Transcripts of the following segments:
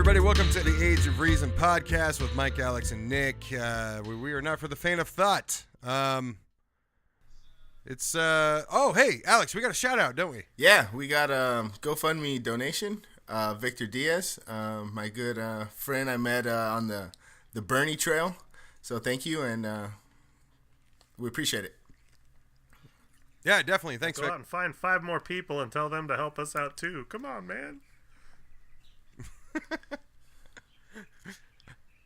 everybody. Welcome to the Age of Reason podcast with Mike, Alex, and Nick. We are not for the faint of thought. Hey, Alex, we got a shout out, don't we? Yeah, we got a GoFundMe donation. Victor Diaz, my good friend I met on the Bernie Trail. So thank you, and we appreciate it. Yeah, definitely. Thanks, Go Vic. out and find 5 more people and tell them to help us out too. Come on, man.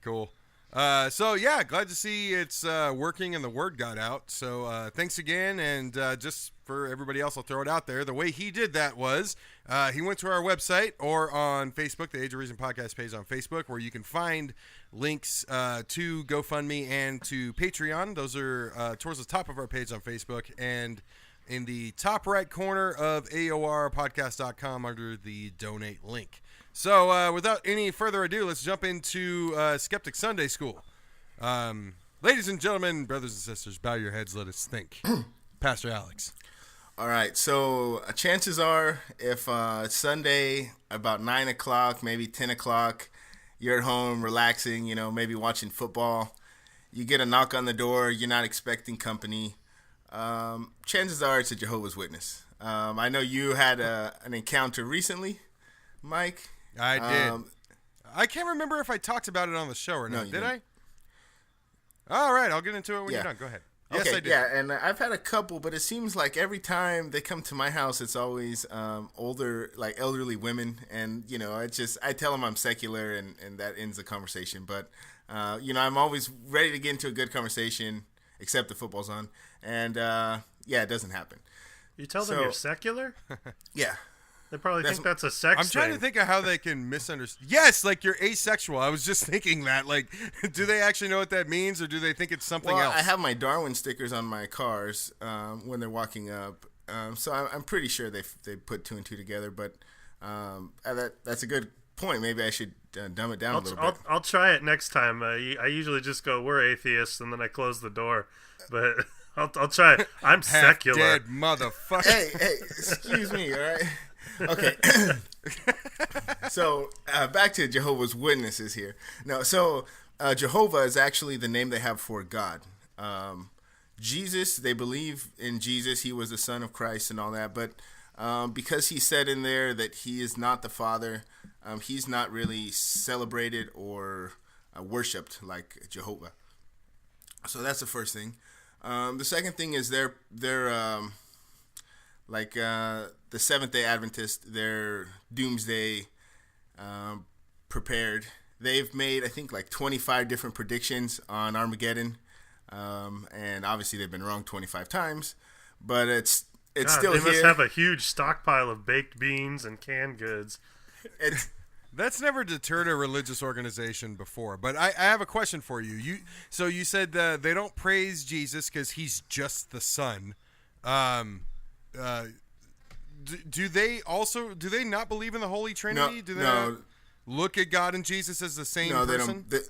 Cool. Glad to see it's working and the word got out. So thanks again, and just for everybody else, I'll throw it out there. The way he did that was he went to our website or on Facebook, the Age of Reason podcast page on Facebook, where you can find links to GoFundMe and to Patreon. Those are towards the top of our page on Facebook and in the top right corner of AORpodcast.com under the donate link. So without any further ado, let's jump into Skeptic Sunday School. Ladies and gentlemen, brothers and sisters, bow your heads, let us think. Pastor Alex. All right, so chances are if Sunday about 9 o'clock, maybe 10 o'clock, you're at home relaxing, maybe watching football, you get a knock on the door, you're not expecting company, chances are it's a Jehovah's Witness. I know you had an encounter recently, Mike. I did. I can't remember if I talked about it on the show or not. Did I? All right, I'll get into it when you're done. Go ahead. Yes, I did. Yeah, and I've had a couple, but it seems like every time they come to my house, it's always older, like elderly women, and I tell them I'm secular, and that ends the conversation. But I'm always ready to get into a good conversation, except the football's on, and it doesn't happen. You tell them you're secular? Yeah. They probably think that's a sex I'm trying to think of how they can misunderstand. Yes, like you're asexual. I was just thinking that. Like, do they actually know what that means, or do they think it's something else? I have my Darwin stickers on my cars when they're walking up, so I'm pretty sure they put 2 and 2 together. But that's a good point. Maybe I should dumb it down a little bit. I'll try it next time. I usually just go, "We're atheists," and then I close the door. But I'll try it. I'm secular. Dead motherfucker. Hey, excuse me, all right? Okay, so back to Jehovah's Witnesses here. No, so Jehovah is actually the name they have for God. Jesus, they believe in Jesus. He was the Son of Christ and all that. But because he said in there that he is not the Father, he's not really celebrated or worshipped like Jehovah. So that's the first thing. The second thing is they're like the Seventh-day Adventist, they're doomsday prepared. They've made, I think, like 25 different predictions on Armageddon, and obviously they've been wrong 25 times, but it's still they here. Must have a huge stockpile of baked beans and canned goods. That's never deterred a religious organization before, but I have a question for you. So you said they don't praise Jesus because he's just the Son. Do they not believe in the Holy Trinity? Do they not look at God and Jesus as the same person? They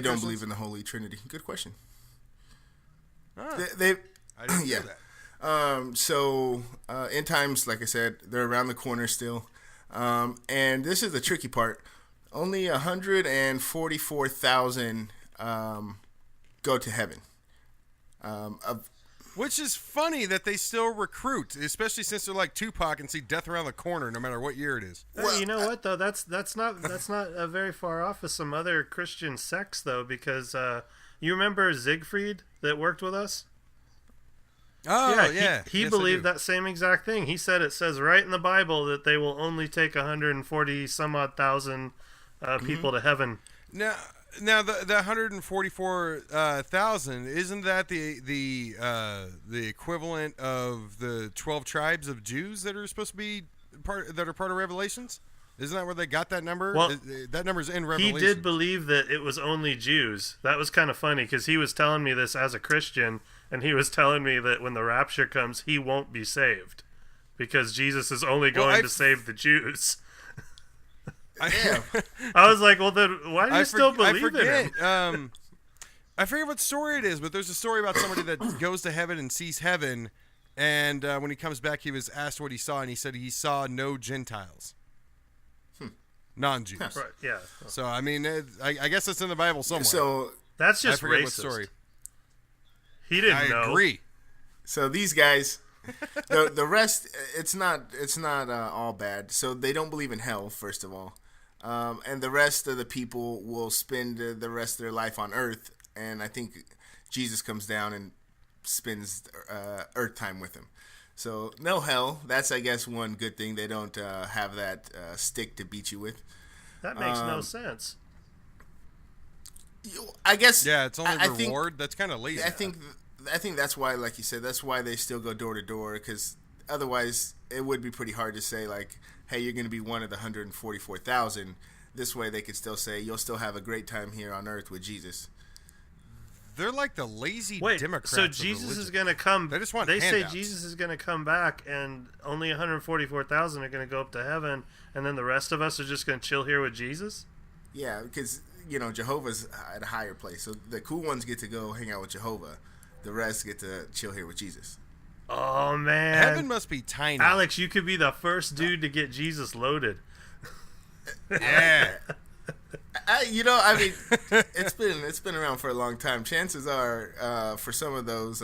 don't believe in the Holy Trinity. Good question. I didn't know that. So end times, like I said, they're around the corner still. And this is the tricky part. Only 144,000 go to heaven. Which is funny that they still recruit, especially since they're like Tupac and see death around the corner no matter what year it is. Well, you know what though? That's not very far off of some other Christian sects though, because you remember Siegfried that worked with us? Oh yeah, he believed that same exact thing. He said it says right in the Bible that they will only take 140 some odd thousand people to heaven. Now the 144,000, isn't that the equivalent of the 12 tribes of Jews that are supposed to be part of Revelations? Isn't that where they got that number? Well, that number's in Revelation. He did believe that it was only Jews. That was kind of funny because he was telling me this as a Christian, and he was telling me that when the rapture comes, he won't be saved because Jesus is only going to save the Jews. I was like, well, then why do you still believe in him? I forget what story it is, but there's a story about somebody that goes to heaven and sees heaven, and when he comes back, he was asked what he saw, and he said he saw no Gentiles. non-Jews. Right, yeah. So I mean, I guess it's in the Bible somewhere. So That's I just forget racist. what story. He didn't I know. agree. So these guys, the rest, it's not all bad. So they don't believe in hell, first of all, and the rest of the people will spend the rest of their life on Earth. And I think Jesus comes down and spends Earth time with him. So no hell. That's, I guess, one good thing. They don't have that stick to beat you with. That makes no sense. I guess. Yeah, it's only I think- reward. That's kind of lazy. I think that's why, like you said, that's why they still go door to door, because otherwise it would be pretty hard to say, like, hey, you're going to be one of the 144,000. This way they could still say you'll still have a great time here on Earth with Jesus. They're like the lazy Wait, Democrats. so of Jesus is religion. going to come. They just want They handouts. say Jesus is going to come back, and only 144,000 are going to go up to heaven, and then the rest of us are just going to chill here with Jesus. Yeah, because, Jehovah's at a higher place. So the cool ones get to go hang out with Jehovah. The rest get to chill here with Jesus. Oh man, Heaven must be tiny. Alex, you could be the first dude to get Jesus loaded. Yeah. It's been around for a long time. Chances are, for some of those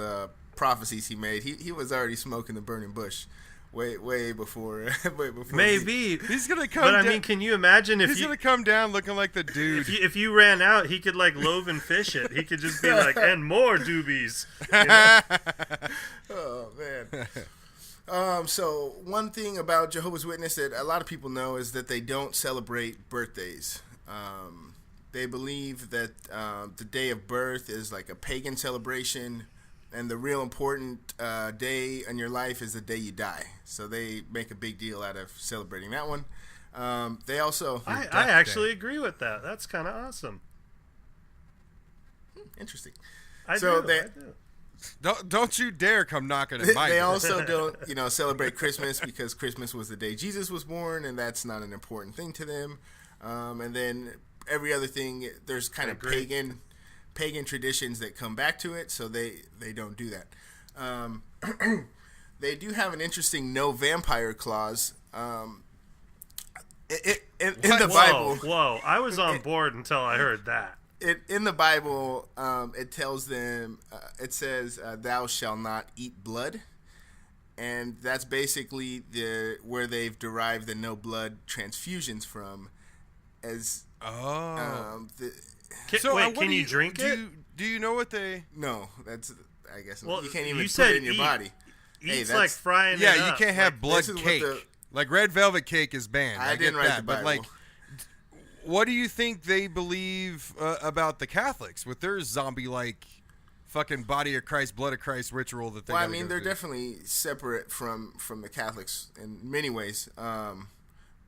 prophecies he made, he was already smoking the burning bush, way before. Maybe, He's gonna come. but I down, mean, can you imagine if he's you gonna come down looking like the dude. if you ran out, he could like loave and fish it. He could just be like, and more doobies. You know? Oh man. So one thing about Jehovah's Witness that a lot of people know is that they don't celebrate birthdays. They believe that the day of birth is like a pagan celebration, and the real important day in your life is the day you die. So they make a big deal out of celebrating that one. They also I death actually day. agree with that. That's kind of awesome. interesting. I So do. they- I do. Don't you dare come knocking at my They door. also don't, celebrate Christmas because Christmas was the day Jesus was born, and that's not an important thing to them. And then every other thing, there's kind of agree. pagan traditions that come back to it, so they don't do that. They do have an interesting no vampire clause. In the Bible, Whoa! I was on board until I heard that. in the Bible, it tells them, it says, "Thou shalt not eat blood," and that's basically where they've derived the no blood transfusions from. As Oh. Can, what can do you drink it? Do you know what they? no, that's I guess Well, you can't even you put said it in your eat. body. Eats Hey, like frying it Yeah, you up. can't have blood this is what cake. the- Like red velvet cake is banned. I I didn't get write that, the but like, Bible. what do you think they believe about the Catholics with their zombie-like, fucking body of Christ, blood of Christ ritual that they? Well, I gotta mean, go they're through? definitely separate from the Catholics in many ways.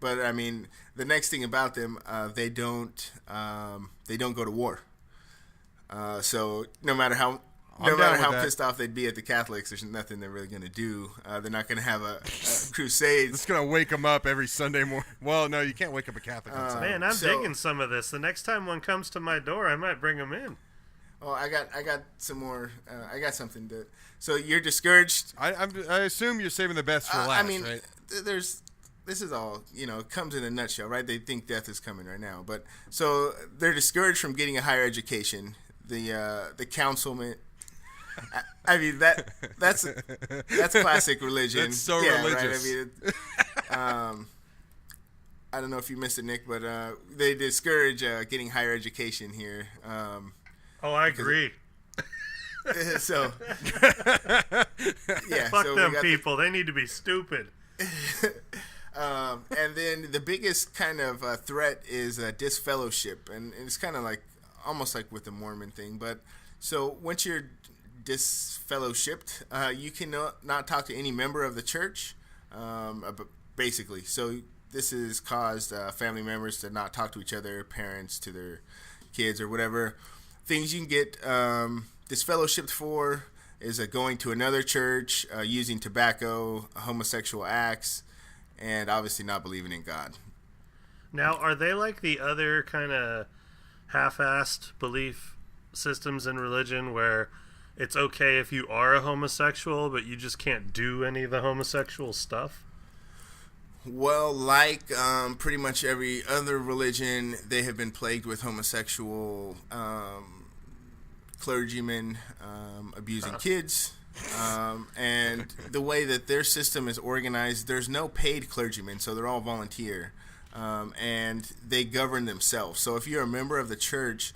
But I mean, the next thing about them, they don't go to war. So no matter how I'm down with that. pissed off they'd be at the Catholics, there's nothing they're really going to do. They're not going to have a crusade. It's gonna wake them up every Sunday morning. Well, no, you can't wake up a Catholic on Sunday. Man, I'm So- digging some of this. The next time one comes to my door, I might bring them in. Oh, I got some more. I got something to. So you're discouraged. I assume you're saving the best for last, I mean, right? This is all, it comes in a nutshell, right? They think death is coming right now, but so they're discouraged from getting a higher education. The councilman. I mean that's classic religion. That's so yeah, religious. Right? I mean, I don't know if you missed it, Nick, but they discourage getting higher education here. Oh, I agree. So yeah, Fuck so we them got people. They need to be stupid. and then the biggest kind of threat is disfellowship, and it's kind of like almost like with the Mormon thing. But so once you're disfellowshipped, you can not talk to any member of the church, basically. So this has caused family members to not talk to each other, parents to their kids, or whatever. Things you can get disfellowshipped for is going to another church, using tobacco, homosexual acts, and obviously not believing in God. Now, are they like the other kind of half-assed belief systems in religion where it's okay if you are a homosexual, but you just can't do any of the homosexual stuff? Well, like pretty much every other religion, they have been plagued with homosexual clergymen abusing kids. And the way that their system is organized, there's no paid clergymen, so they're all volunteer. And they govern themselves. So if you're a member of the church,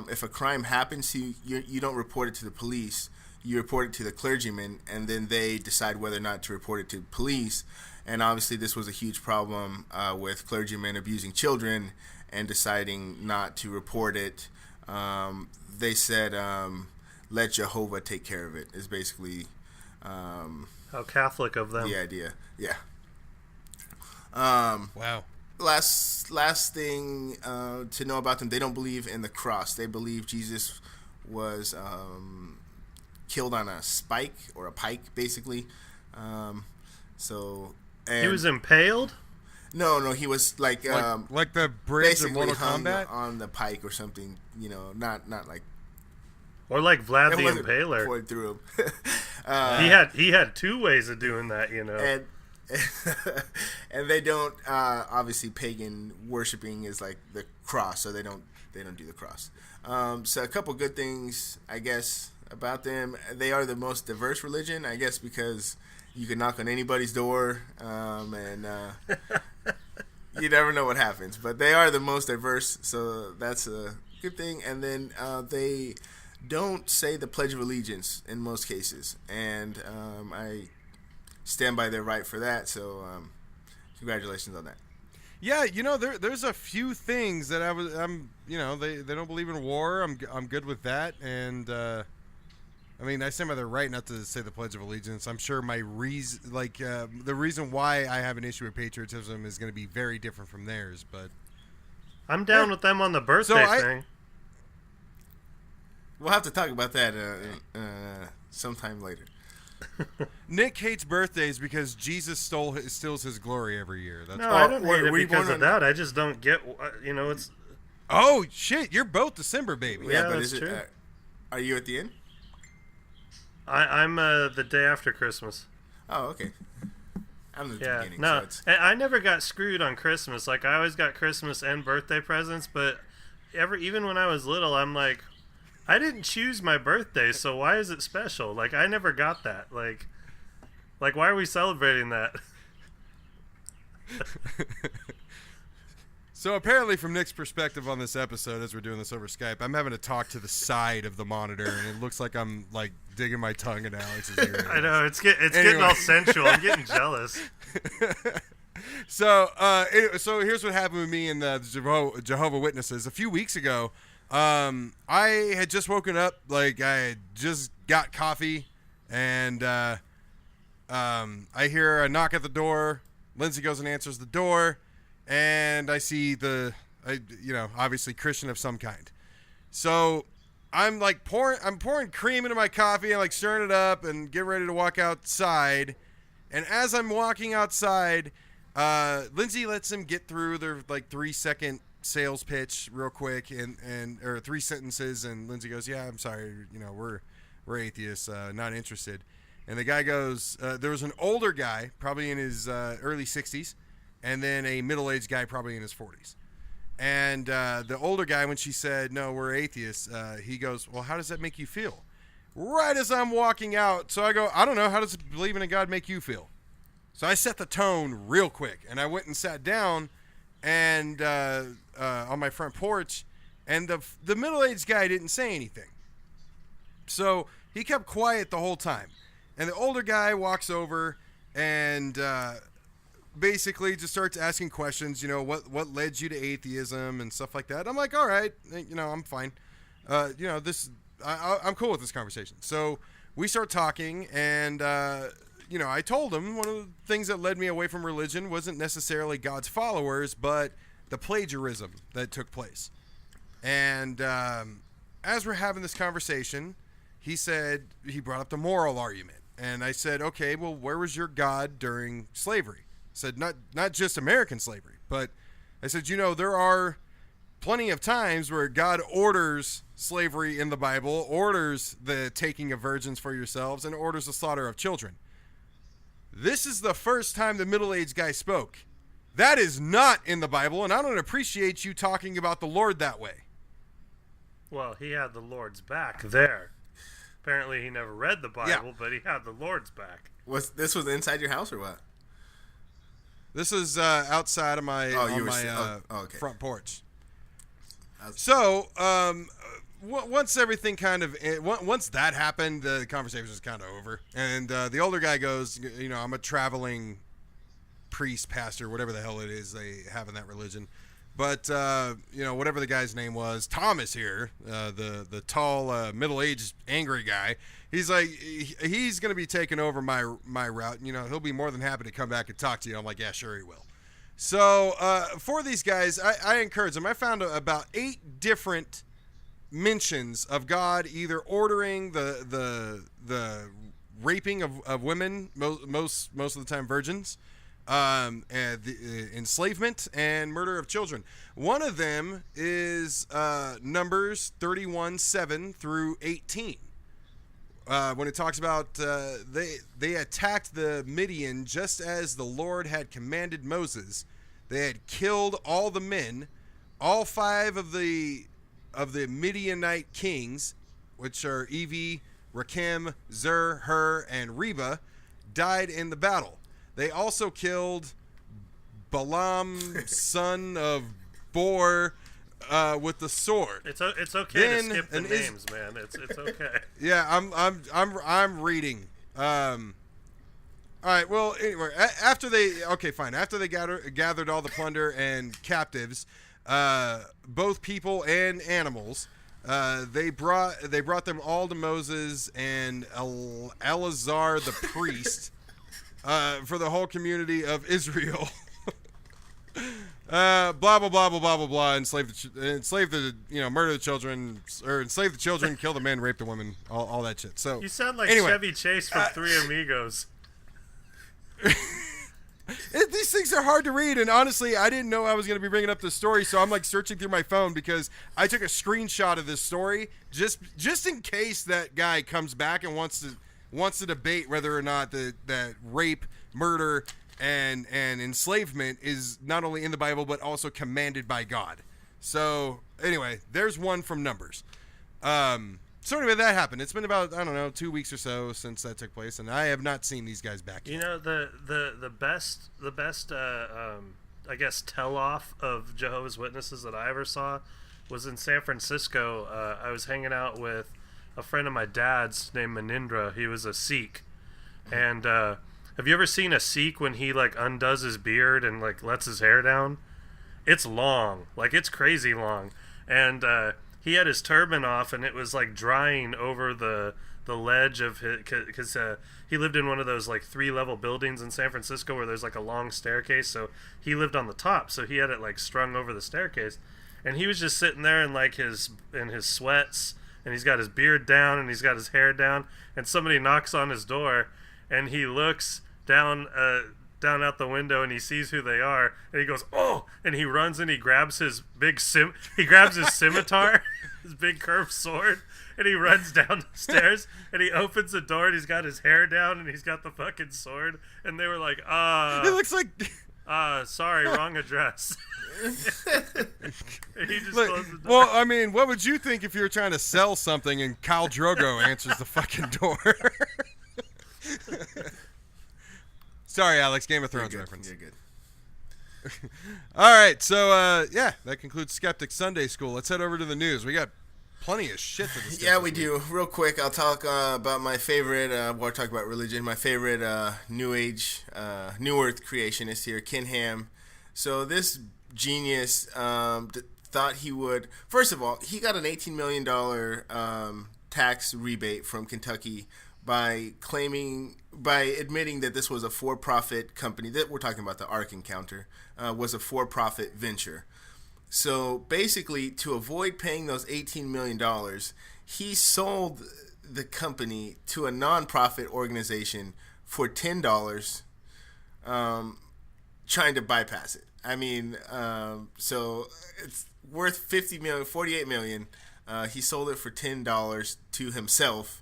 if a crime happens to you, you don't report it to the police. You report it to the clergyman, and then they decide whether or not to report it to police. And obviously this was a huge problem with clergymen abusing children and deciding not to report it. They said, let Jehovah take care of it, is basically How Catholic of them. the idea. Yeah. Wow. Last thing to know about them, they don't believe in the cross. They believe Jesus was killed on a spike or a pike, basically. And He was impaled? no, he was like Like the bridge of basically Mortal hung Kombat? on the pike or something. You know, not like Or like Vlad it the wasn't Impaler. poured through him. He had two ways of doing that, you know. and and they don't obviously pagan worshiping is like the cross, so they don't do the cross. So a couple good things, I guess, about them. They are the most diverse religion, I guess, because you can knock on anybody's door, and you never know what happens. But they are the most diverse, so that's a good thing. And then they don't say the Pledge of Allegiance in most cases, and I stand by their right for that. So congratulations on that. Yeah, you know, there's a few things that I'm you know, they don't believe in war. I'm good with that, and I mean, I stand by their right not to say the Pledge of Allegiance. I'm sure my reason, the reason why I have an issue with patriotism is going to be very different from theirs. But I'm down with them on the birthday thing. We'll have to talk about that sometime later. Nick hates birthdays because Jesus steals his glory every year. That's No, why. I don't hate it were you because born of that. I just don't get, you know, it's... Oh shit! You're both December baby. Yeah, but that's true. Are you at the end? I'm the day after Christmas. Oh, okay. I'm at the Yeah, beginning. no, So it's, I never got screwed on Christmas. Like, I always got Christmas and birthday presents, but even when I was little, I'm like, I didn't choose my birthday, so why is it special? Like, I never got that. Like why are we celebrating that? So apparently, from Nick's perspective on this episode, as we're doing this over Skype, I'm having to talk to the side of the monitor, and it looks like I'm like digging my tongue in Alex's ear. I know, it's getting all sensual. I'm getting jealous. So here's what happened with me and the Jehovah Witnesses. A few weeks ago, I had just woken up, like I had just got coffee, and I hear a knock at the door. Lindsay goes and answers the door, and I see obviously Christian of some kind. So I'm pouring cream into my coffee and like stirring it up and getting ready to walk outside. And as I'm walking outside, Lindsay lets him get through their like 3-second sales pitch real quick or 3 sentences. And Lindsay goes, "Yeah, I'm sorry. You know, we're atheists, not interested." And the guy goes, there was an older guy, probably in his early 60s, and then a middle-aged guy, probably in his 40s. And the older guy, when she said, "No, we're atheists," he goes, "Well, how does that make you feel?" Right as I'm walking out. So I go, "I don't know. How does believing in God make you feel?" So I set the tone real quick, and I went and sat down and on my front porch, and the middle-aged guy didn't say anything. So he kept quiet the whole time. And the older guy walks over and basically just starts asking questions, what led you to atheism and stuff like that. I'm like, all right, I'm fine. I'm cool with this conversation. So we start talking, and, I told him one of the things that led me away from religion wasn't necessarily God's followers, but the plagiarism that took place. And as we're having this conversation, he brought up the moral argument. And I said, okay, well, where was your God during slavery? I said, not just American slavery, but I said, there are plenty of times where God orders slavery in the Bible, orders the taking of virgins for yourselves, and orders the slaughter of children. This is the first time the middle-aged guy spoke. That is not in the Bible, and I don't appreciate you talking about the Lord that way. Well, he had the Lord's back there. Apparently he never read the Bible, but he had the Lord's back. This was inside your house or what? This is outside of my front porch. So, once everything once that happened, the conversation was kind of over. And the older guy goes, I'm a traveling priest, pastor, whatever the hell it is they have in that religion. But, whatever the guy's name was, Thomas here, the tall, middle-aged, angry guy, he's like, he's going to be taking over my route. He'll be more than happy to come back and talk to you. I'm like, yeah, sure he will. So for these guys, I encourage them. I found about 8 different mentions of God either ordering the raping of women, most of the time virgins, and the enslavement and murder of children. One of them is Numbers 31:7 through 18. When it talks about they attacked the Midian just as the Lord had commanded Moses. They had killed all the men, all 5 of the Midianite kings, which are Evi, Rakem, Zur, Hur, and Reba, died in the battle. They also killed Balaam, son of Bor, with the sword. It's okay to skip the names, man. It's okay. Yeah, I'm reading. All right. Well, anyway, after they gathered all the plunder and captives, both people and animals, they brought them all to Moses and Eleazar the priest for the whole community of Israel. Blah blah blah blah blah blah blah. Enslave the murder the children, or enslave the children, kill the men, rape the women, all that shit. So you sound like anyway, Chevy Chase from Three Amigos. These things are hard to read, and honestly, I didn't know I was going to be bringing up this story, so I'm like searching through my phone because I took a screenshot of this story just in case that guy comes back and wants to debate whether or not that rape, murder, and enslavement is not only in the Bible but also commanded by God. So anyway, there's one from Numbers. So anyway, that happened. It's been about 2 weeks or so since that took place, and I have not seen these guys back yet. The best I guess tell off of Jehovah's Witnesses that I ever saw was in San Francisco. I was hanging out with a friend of my dad's named Manindra. He was a Sikh, and have you ever seen a Sikh when he undoes his beard and lets his hair down? It's long, it's crazy long, and he had his turban off, and it was drying over the ledge of his, because he lived in one of those 3-level buildings in San Francisco where there's a long staircase. So he lived on the top, so he had it strung over the staircase, and he was just sitting there in his sweats, and he's got his beard down and he's got his hair down, and somebody knocks on his door, and he looks down out the window and he sees who they are, and he goes, "Oh!" and he runs and he grabs his scimitar, his big curved sword, and he runs down the stairs and he opens the door and he's got his hair down and he's got the fucking sword, and they were like, it looks like sorry, wrong address. And he just closed the door. Well, I mean, what would you think if you were trying to sell something and Khal Drogo answers the fucking door? Sorry, Alex. Game of Thrones reference. You're good. All right, so that concludes Skeptic Sunday School. Let's head over to the news. We got plenty of shit to discuss. Yeah, we do. Real quick, I'll talk about my favorite. We'll talk about religion. My favorite New Age, New Earth creationist here, Ken Ham. So this genius thought he would. First of all, he got an $18 million tax rebate from Kentucky by admitting that this was a for-profit company, that we're talking about the Ark Encounter, was a for-profit venture. So basically, to avoid paying those $18 million, he sold the company to a non-profit organization for $10, trying to bypass it. I mean, so it's worth $48 million. He sold it for $10 to himself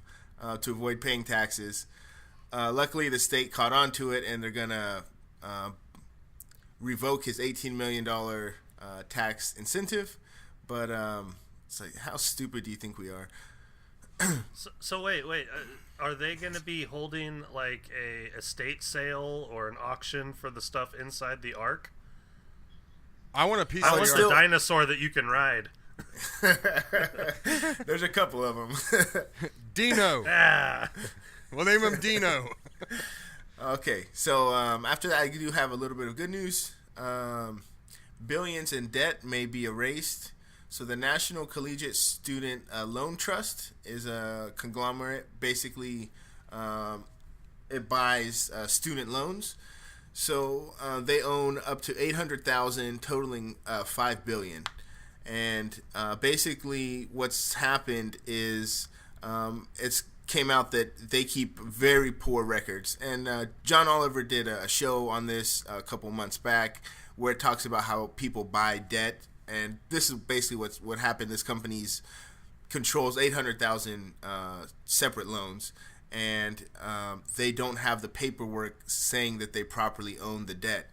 to avoid paying taxes. luckily the state caught on to it, and they're gonna revoke his $18 million tax incentive. But it's like, how stupid do you think we are? So wait. Are they going to be holding like a estate sale or an auction for the stuff inside the Ark? I want a piece I of want the the Ark. dinosaur that you can ride. There's a couple of them. Dino. Ah. We'll name him Dino. Okay, so after that, I do have a little bit of good news. Billions in debt may be erased. So the National Collegiate Student Loan Trust is a conglomerate. Basically, it buys student loans. So they own up to 800,000, totaling $5 billion. And basically, what's happened is it's came out that they keep very poor records. And John Oliver did a show on this a couple months back where it talks about how people buy debt. And this is basically what happened. This company's controls 800,000 separate loans, and they don't have the paperwork saying that they properly own the debt.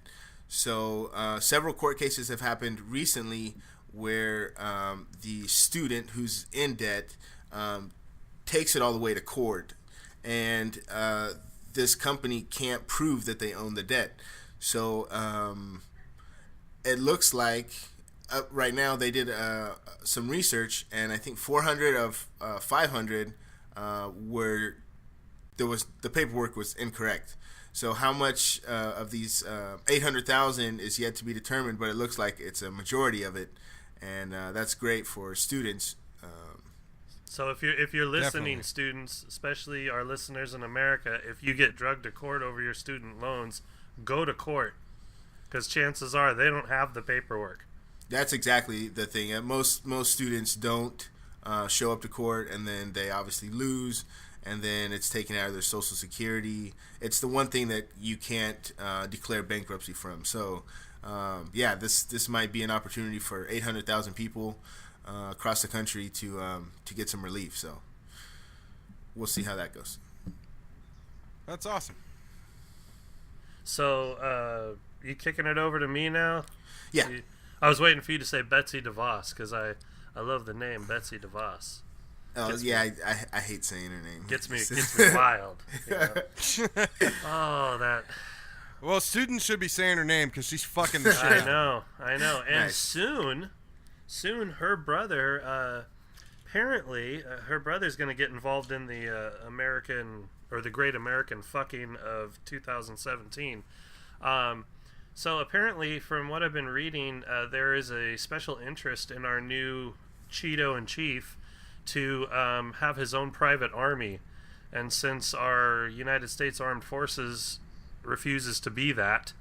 So several court cases have happened recently where the student who's in debt takes it all the way to court, and this company can't prove that they own the debt. So it looks like right now they did some research, and I think 400 of 500 were the paperwork was incorrect. So how much of these 800,000 is yet to be determined, but it looks like it's a majority of it, and that's great for students. So if you're listening, Definitely. students, especially our listeners in America, if you get drugged to court over your student loans, go to court, because chances are they don't have the paperwork. That's exactly the thing. Most students don't show up to court, and then they obviously lose, and then it's taken out of their Social Security. It's the one thing that you can't declare bankruptcy from. So, this might be an opportunity for 800,000 people across the country to get some relief. So, we'll see how that goes. That's awesome. So you kicking it over to me now? Yeah. I was waiting for you to say Betsy DeVos, because I love the name Betsy DeVos. Oh, yeah, I hate saying her name. Gets me wild. You know? Oh, that. Well, students should be saying her name because she's fucking the shit I out. know. And Nice. soon her brother, apparently, her brother's going to get involved in the the Great American Fucking of 2017. So apparently, from what I've been reading, there is a special interest in our new Cheeto in chief to have his own private army. And since our United States Armed Forces refuses to be that,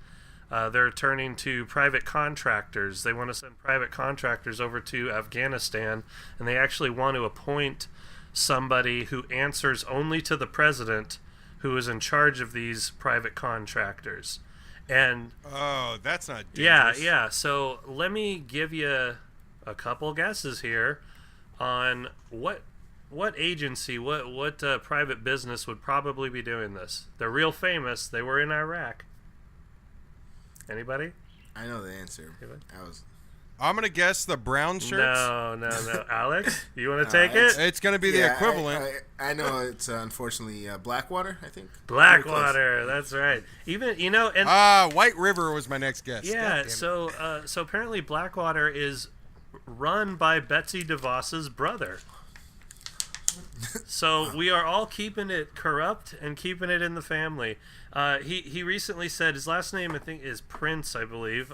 they're turning to private contractors. They want to send private contractors over to Afghanistan, and they actually want to appoint somebody who answers only to the president, who is in charge of these private contractors. And Oh, that's not dangerous. yeah. So let me give you a couple guesses here on what agency, what private business would probably be doing this. They're real famous. They were in Iraq. Anybody? I know the answer. I'm going to guess the brown shirts. No. Alex, you want to take it? It's going to be the equivalent. I know it's unfortunately Blackwater, I think. Blackwater. That's right. Even and White River was my next guess. God yeah. damn it. So apparently Blackwater is run by Betsy DeVos's brother. So we are all keeping it corrupt and keeping it in the family. He recently said his last name I think is Prince, I believe.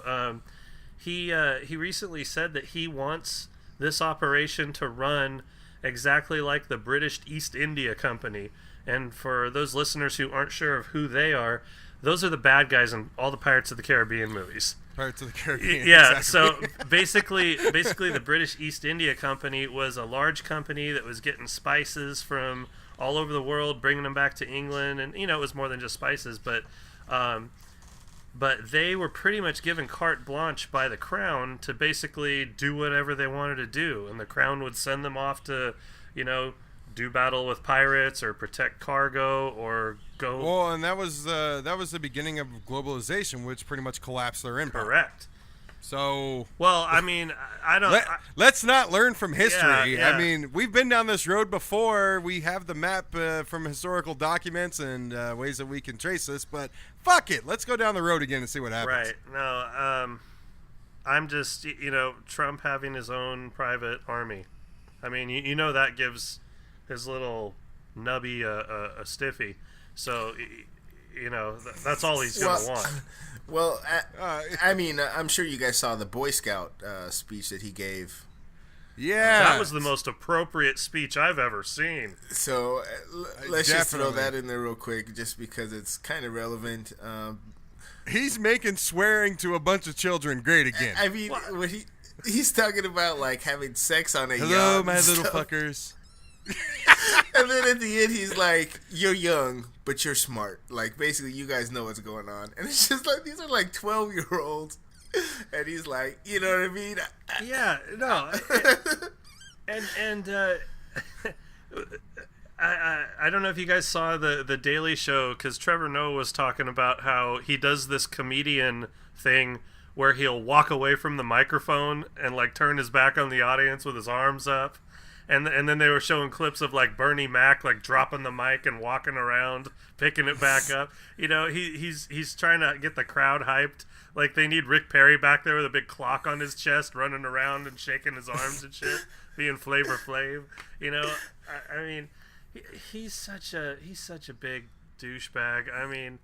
He recently said that he wants this operation to run exactly like the British East India Company. And for those listeners who aren't sure of who they are, those are the bad guys in all the Pirates of the Caribbean movies. Pirates of the Caribbean. Yeah, exactly. so basically the British East India Company was a large company that was getting spices from all over the world, bringing them back to England, and it was more than just spices, but they were pretty much given carte blanche by the Crown to basically do whatever they wanted to do, and the Crown would send them off to, do battle with pirates or protect cargo or go. Well, and that was the beginning of globalization, which pretty much collapsed their empire. Correct. So, well, I mean, I don't. Let's not learn from history. Yeah. I mean, we've been down this road before. We have the map from historical documents and ways that we can trace this. But fuck it, let's go down the road again and see what happens. Right. No. I'm just, Trump having his own private army. I mean, that gives his little nubby a stiffy. So, that's all he's gonna want. Well, I mean, I'm sure you guys saw the Boy Scout speech that he gave. Yeah. That was the most appropriate speech I've ever seen. So let's just throw that in there real quick, just because it's kind of relevant. He's making swearing to a bunch of children great again. I mean, when he's talking about like having sex on a yacht. Hello, my little fuckers. And then at the end, he's like, "You're young, but you're smart." Like, basically, you guys know what's going on. And it's just like, these are like 12-year-olds. And he's like, you know what I mean? Yeah, no. And I don't know if you guys saw the Daily Show, because Trevor Noah was talking about how he does this comedian thing where he'll walk away from the microphone and like turn his back on the audience with his arms up. And then they were showing clips of like Bernie Mac like dropping the mic and walking around, picking it back up. He's trying to get the crowd hyped. Like they need Rick Perry back there with a big clock on his chest, running around and shaking his arms and shit, being Flavor Flav. I mean, he's such a big douchebag. I mean,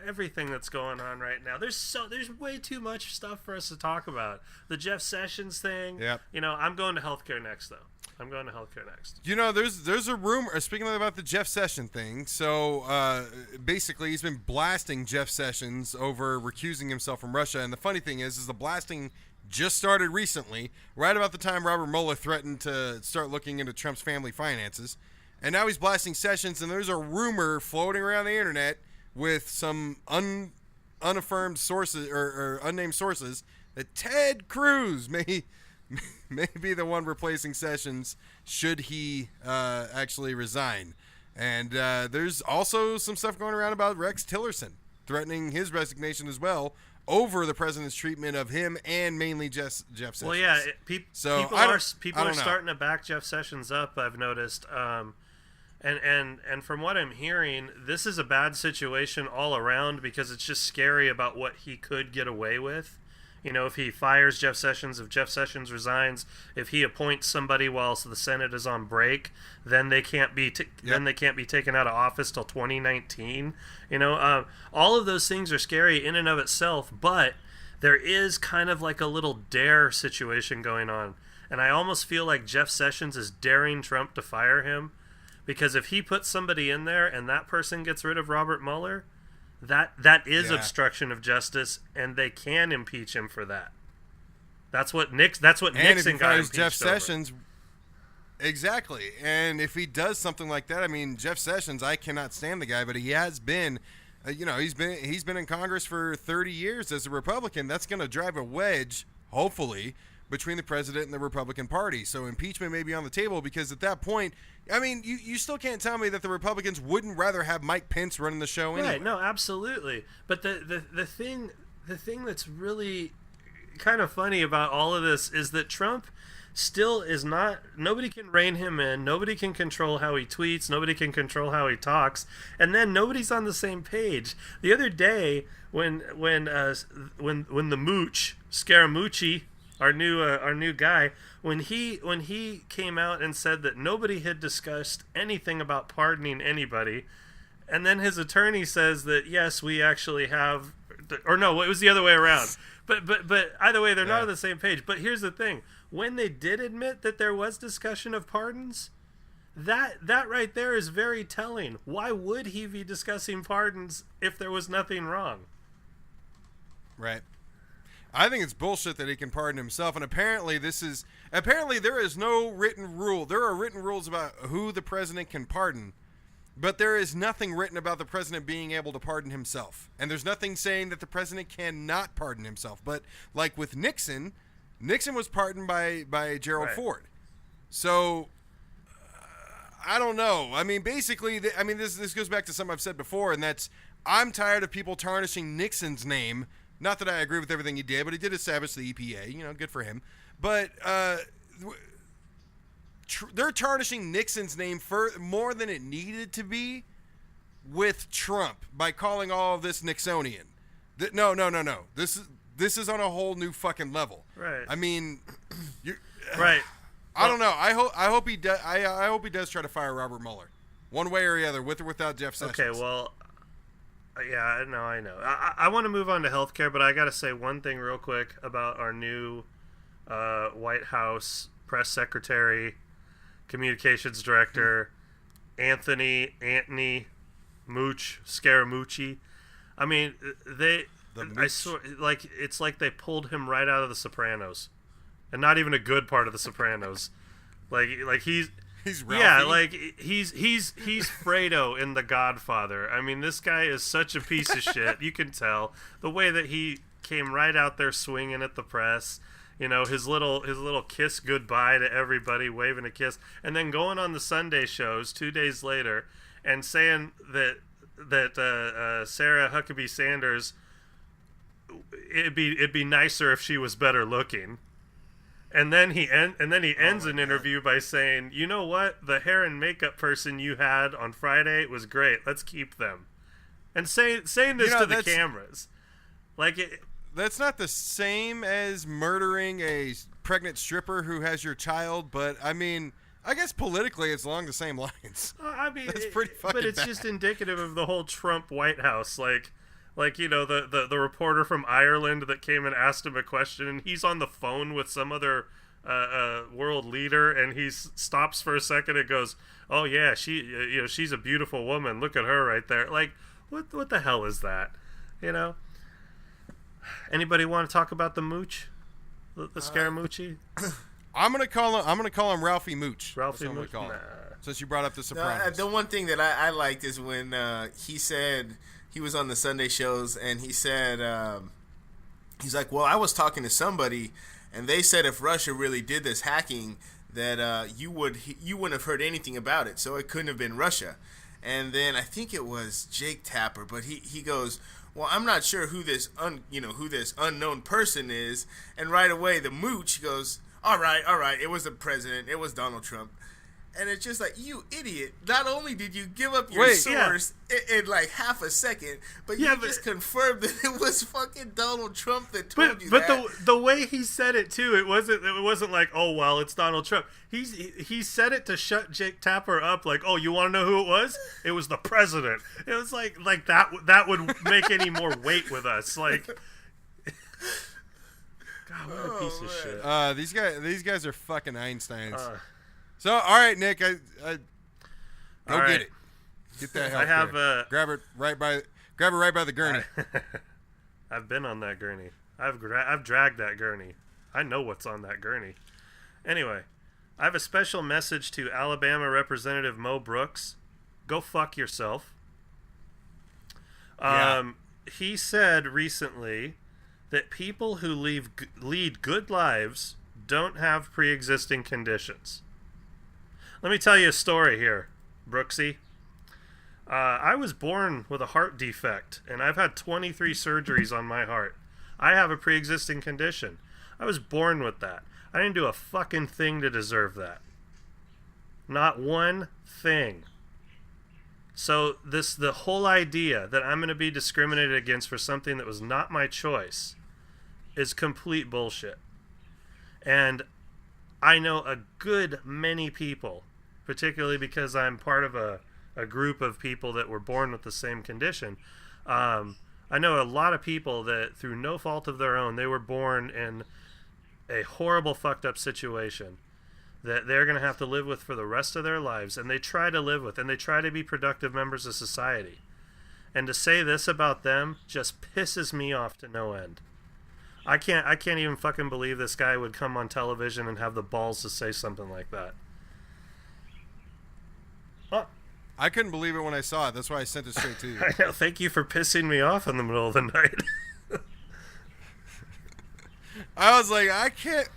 everything that's going on right now. There's way too much stuff for us to talk about. The Jeff Sessions thing. Yep. I'm going to healthcare next, though. I'm going to healthcare next. There's a rumor, speaking about the Jeff Sessions thing. So basically, he's been blasting Jeff Sessions over recusing himself from Russia. And the funny thing is the blasting just started recently, right about the time Robert Mueller threatened to start looking into Trump's family finances. And now he's blasting Sessions, and there's a rumor floating around the internet with some unaffirmed sources or unnamed sources that Ted Cruz may be the one replacing Sessions should he actually resign. And there's also some stuff going around about Rex Tillerson threatening his resignation as well over the president's treatment of him and mainly Jeff Sessions. Well, yeah, people are starting to back Jeff Sessions up, I've noticed. And from what I'm hearing, this is a bad situation all around because it's just scary about what he could get away with. If he fires Jeff Sessions, if Jeff Sessions resigns, if he appoints somebody while the Senate is on break, then they can't be taken out of office till 2019. All of those things are scary in and of itself, but there is kind of like a little dare situation going on, and I almost feel like Jeff Sessions is daring Trump to fire him. Because if he puts somebody in there and that person gets rid of Robert Mueller, that is obstruction of justice, and they can impeach him for that. That's what Nixon got impeached Jeff over. Sessions. Exactly. And if he does something like that, I mean, Jeff Sessions, I cannot stand the guy, but he has been he's been in Congress for 30 years as a Republican. That's going to drive a wedge, hopefully, between the president and the Republican Party. So impeachment may be on the table because at that point, I mean, you still can't tell me that the Republicans wouldn't rather have Mike Pence running the show anyway. Right, no, absolutely. But the thing that's really kind of funny about all of this is that Trump still is not, nobody can rein him in, nobody can control how he tweets, nobody can control how he talks, and then nobody's on the same page. The other day when the mooch, Scaramucci, our new guy, when he came out and said that nobody had discussed anything about pardoning anybody, and then his attorney says that yes, we actually have, or no, it was the other way around. But either way, they're not on the same page. But here's the thing: when they did admit that there was discussion of pardons, that right there is very telling. Why would he be discussing pardons if there was nothing wrong? Right. I think it's bullshit that he can pardon himself, and apparently there is no written rule. There are written rules about who the president can pardon, but there is nothing written about the president being able to pardon himself. And there's nothing saying that the president cannot pardon himself. But like with Nixon was pardoned by Gerald Ford. So I don't know. I mean, basically, this goes back to something I've said before, and that's I'm tired of people tarnishing Nixon's name. Not that I agree with everything he did, but he did establish the EPA. You know, good for him. But they're tarnishing Nixon's name for more than it needed to be with Trump by calling all of this Nixonian. No. This is on a whole new fucking level. Right. I mean, right. I don't know. I hope he does. I hope he does try to fire Robert Mueller, one way or the other, with or without Jeff Sessions. Okay. Well, yeah. No, I know. I want to move on to healthcare, but I got to say one thing real quick about our new White House press secretary, communications director, Anthony Mooch Scaramucci. I mean, it's like they pulled him right out of The Sopranos, and not even a good part of The Sopranos. Like he's Ralphie. Yeah, like he's Fredo in The Godfather. I mean, this guy is such a piece of shit. You can tell the way that he came right out there swinging at the press. You know, his little kiss goodbye to everybody, waving a kiss, and then going on the Sunday shows 2 days later and saying that Sarah Huckabee Sanders, it'd be nicer if she was better looking. And then he ends an interview by saying, "You know what? The hair and makeup person you had on Friday was great. Let's keep them." And saying this to the cameras, like it. That's not the same as murdering a pregnant stripper who has your child, but I mean, I guess politically it's along the same lines. I mean, that's pretty fucking but it's bad. Just indicative of the whole Trump White House, like you know, the reporter from Ireland that came and asked him a question, and he's on the phone with some other world leader, and he stops for a second and goes, "Oh yeah, she's a beautiful woman. Look at her right there." Like, what the hell is that? You know. Anybody want to talk about the Mooch, the Scaramucci? I'm gonna call him Ralphie Mooch. Ralphie Mooch. Nah. Since you brought up the Sopranos. The one thing that I liked is when he said he was on the Sunday shows, and he said he's like, "Well, I was talking to somebody, and they said if Russia really did this hacking, that you wouldn't have heard anything about it, so it couldn't have been Russia." And then I think it was Jake Tapper, but he goes, "Well, I'm not sure who this unknown person is." And right away, the Mooch goes, all right, it was the president, it was Donald Trump. And it's just like, you idiot, not only did you give up your source in like half a second, but you just confirmed that it was fucking Donald Trump that told you that. But the way he said it too, it wasn't like, oh well, it's Donald Trump. He said it to shut Jake Tapper up, like, oh, you want to know who it was? It was the president. It was like that would make any more weight with us, like. God, what a piece of shit. These guys are fucking Einsteins. So, all right, Nick, go get it. Get that help. I have grab it right by the gurney. I've been on that gurney. I've dragged that gurney. I know what's on that gurney. Anyway, I have a special message to Alabama Representative Mo Brooks. Go fuck yourself. He said recently that people who lead good lives don't have pre-existing conditions. Let me tell you a story here, Brooksy. I was born with a heart defect, and I've had 23 surgeries on my heart. I have a pre-existing condition. I was born with that. I didn't do a fucking thing to deserve that. Not one thing. So the whole idea that I'm going to be discriminated against for something that was not my choice is complete bullshit. And I know a good many people, particularly because I'm part of a group of people that were born with the same condition. I know a lot of people that, through no fault of their own, they were born in a horrible, fucked up situation that they're going to have to live with for the rest of their lives, and they try to live with, and they try to be productive members of society. And to say this about them just pisses me off to no end. I can't even fucking believe this guy would come on television and have the balls to say something like that. Huh. I couldn't believe it when I saw it. That's why I sent it straight to you. I know. Thank you for pissing me off in the middle of the night. I was like, I can't.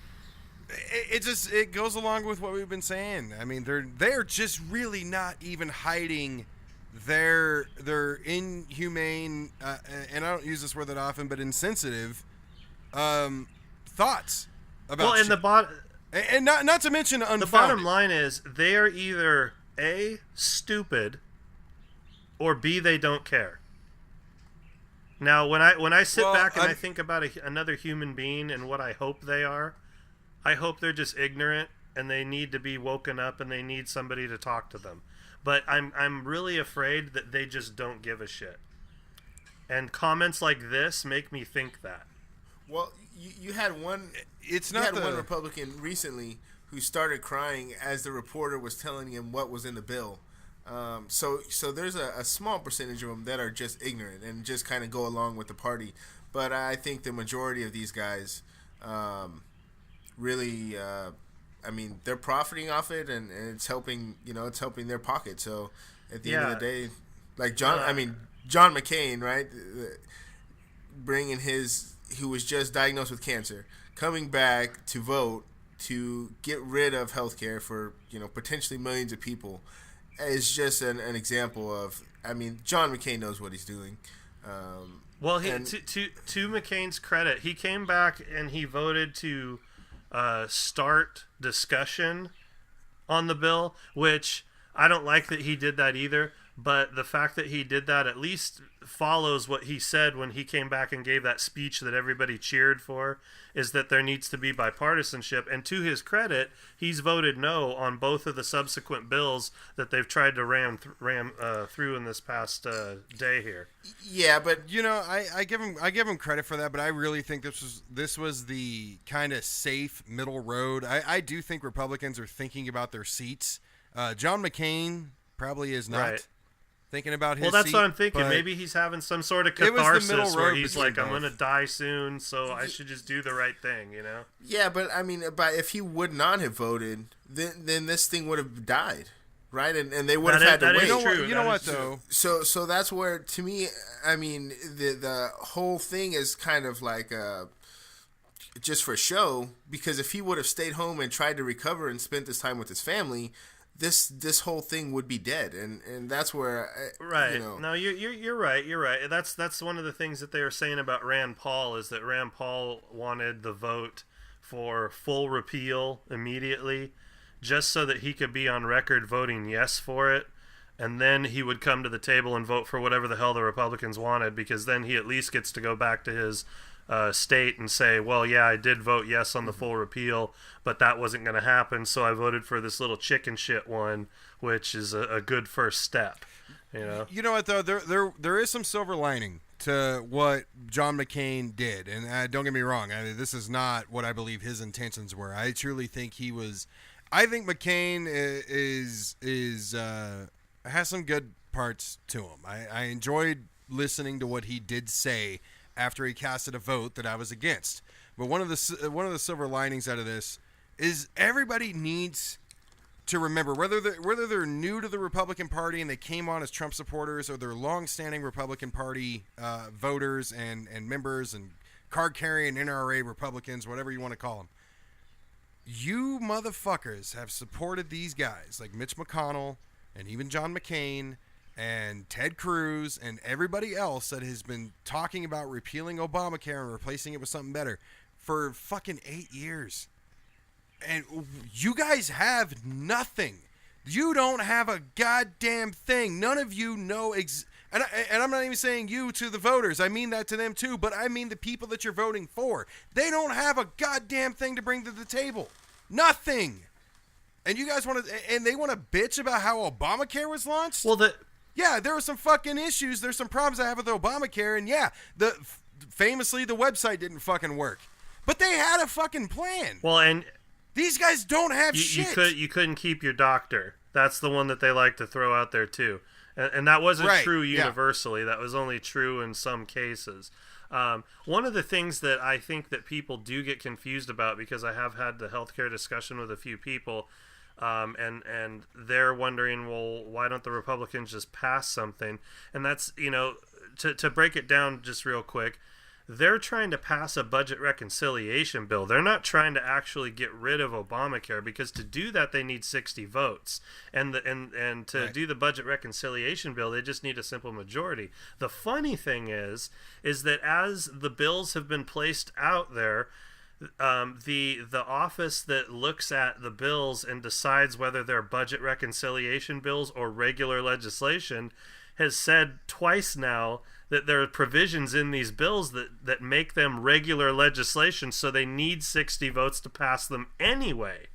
it goes along with what we've been saying. I mean, they're just really not even hiding their inhumane and I don't use this word that often, but insensitive thoughts about. Well, and shit. And not to mention unfounded. The bottom line is they are either A, stupid, or B, they don't care. Now, when I sit back and I think about another human being and what I hope they are, I hope they're just ignorant and they need to be woken up and they need somebody to talk to them. But I'm really afraid that they just don't give a shit. And comments like this make me think that. Well, you had one. It's you not had the one Republican recently who started crying as the reporter was telling him what was in the bill. So there's a small percentage of them that are just ignorant and just kind of go along with the party. But I think the majority of these guys really, I mean, they're profiting off it, and it's helping. It's helping their pocket. So at the end of the day, like John McCain, right? Bringing who was just diagnosed with cancer, coming back to vote to get rid of healthcare for potentially millions of people. Is just an example of. I mean, John McCain knows what he's doing. Well, to McCain's credit, he came back and he voted to start discussion on the bill, which I don't like that he did that either. But the fact that he did that at least follows what he said when he came back and gave that speech that everybody cheered for, is that there needs to be bipartisanship. And to his credit, he's voted no on both of the subsequent bills that they've tried to ram through in this past day here. Yeah, but I give him credit for that, but I really think this was the kind of safe middle road. I do think Republicans are thinking about their seats. John McCain probably is not. Right. Thinking about his Well, that's seat, what I'm thinking. Maybe he's having some sort of catharsis where he's like, I'm going to die soon, so I should just do the right thing, Yeah, but I mean, if he would not have voted, then this thing would have died, right? And they would have had to wait. You know what, though? So that's where, to me, I mean, the whole thing is kind of like just for show, because if he would have stayed home and tried to recover and spent this time with his family, this whole thing would be dead, and that's where right. No, you're right. You're right. That's one of the things that they were saying about Rand Paul, is that Rand Paul wanted the vote for full repeal immediately, just so that he could be on record voting yes for it, and then he would come to the table and vote for whatever the hell the Republicans wanted, because then he at least gets to go back to his state and say, well, yeah, I did vote yes on the full repeal, but that wasn't going to happen, so I voted for this little chicken shit one, which is a good first step. You know what, though? There is some silver lining to what John McCain did, and don't get me wrong, I mean, this is not what I believe his intentions were. I truly think he was. I think McCain has some good parts to him. I enjoyed listening to what he did say after he casted a vote that I was against. But one of the silver linings out of this is everybody needs to remember, whether they're new to the Republican Party and they came on as Trump supporters, or they're long-standing Republican Party voters and members and card-carrying NRA Republicans, whatever you want to call them. You motherfuckers have supported these guys like Mitch McConnell and even John McCain and Ted Cruz and everybody else that has been talking about repealing Obamacare and replacing it with something better for fucking 8 years. And you guys have nothing. You don't have a goddamn thing. None of you know and I'm not even saying you to the voters. I mean that to them too, but I mean the people that you're voting for. They don't have a goddamn thing to bring to the table. Nothing. And you guys they want to bitch about how Obamacare was launched? Well, yeah, there are some fucking issues. There's some problems I have with Obamacare, and yeah, famously the website didn't fucking work. But they had a fucking plan. Well, and these guys don't have shit. You couldn't keep your doctor. That's the one that they like to throw out there too. And that wasn't true universally. Yeah. That was only true in some cases. One of the things that I think that people do get confused about, because I have had the healthcare discussion with a few people, and they're wondering, well, why don't the Republicans just pass something? And that's, to break it down just real quick, they're trying to pass a budget reconciliation bill. They're not trying to actually get rid of Obamacare, because to do that they need 60 votes. And to do the budget reconciliation bill, they just need a simple majority. The funny thing is that as the bills have been placed out there, the office that looks at the bills and decides whether they're budget reconciliation bills or regular legislation has said twice now that there are provisions in these bills that make them regular legislation, so they need 60 votes to pass them anyway.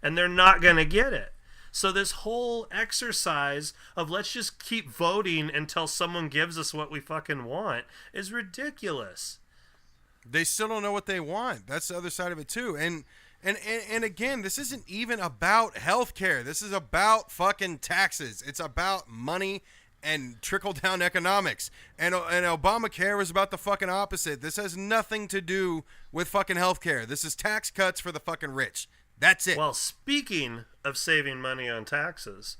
And they're not going to get it. So this whole exercise of let's just keep voting until someone gives us what we fucking want is ridiculous. They still don't know what they want. That's the other side of it too. And again, this isn't even about healthcare. This is about fucking taxes. It's about money and trickle-down economics. And Obamacare was about the fucking opposite. This has nothing to do with fucking healthcare. This is tax cuts for the fucking rich. That's it. Well, speaking of saving money on taxes,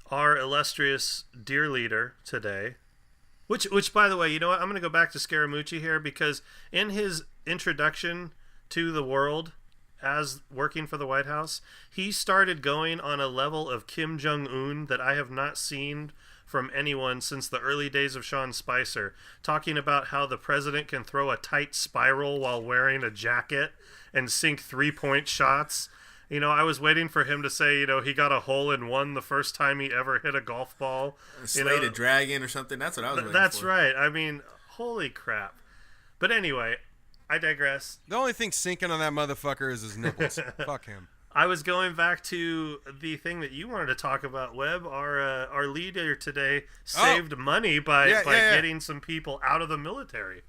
our illustrious dear leader today, which by the way, you know what? I'm going to go back to Scaramucci here, because in his introduction to the world as working for the White House, he started going on a level of Kim Jong-un that I have not seen from anyone since the early days of Sean Spicer, talking about how the president can throw a tight spiral while wearing a jacket and sink 3-point shots. You know, I was waiting for him to say, you know, he got a hole-in-one the first time he ever hit a golf ball. Slayed a dragon or something. That's what I was waiting for. That's right. I mean, holy crap. But anyway, I digress. The only thing sinking on that motherfucker is his nipples. Fuck him. I was going back to the thing that you wanted to talk about, Webb. Our leader today saved money by getting some people out of the military.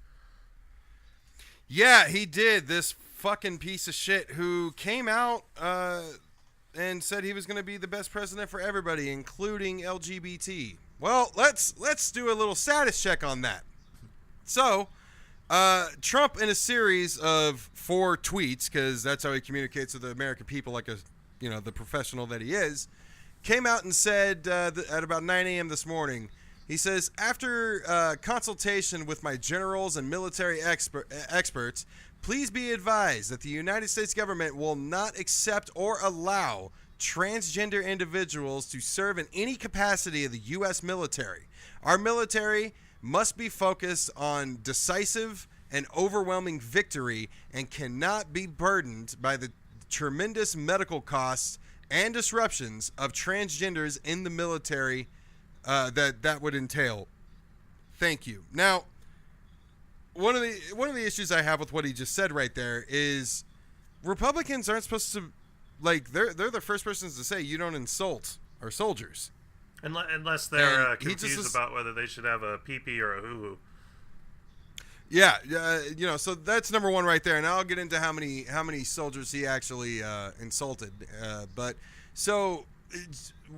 Yeah, he did. This fucking piece of shit who came out and said he was going to be the best president for everybody, including LGBT. Well, let's do a little status check on that. So, Trump, in a series of 4 tweets, because that's how he communicates with the American people, like the professional that he is, came out and said at about 9 a.m. this morning, he says, after consultation with my generals and military experts, please be advised that the United States government will not accept or allow transgender individuals to serve in any capacity of the U.S. military. Our military must be focused on decisive and overwhelming victory and cannot be burdened by the tremendous medical costs and disruptions of transgenders in the military that would entail. Thank you. Now, one of the issues I have with what he just said right there is Republicans aren't supposed to, like, they're the first persons to say you don't insult our soldiers. Unless they're confused about whether they should have a pee-pee or a hoo-hoo. Yeah, so that's number one right there, and I'll get into how many soldiers he actually insulted. But so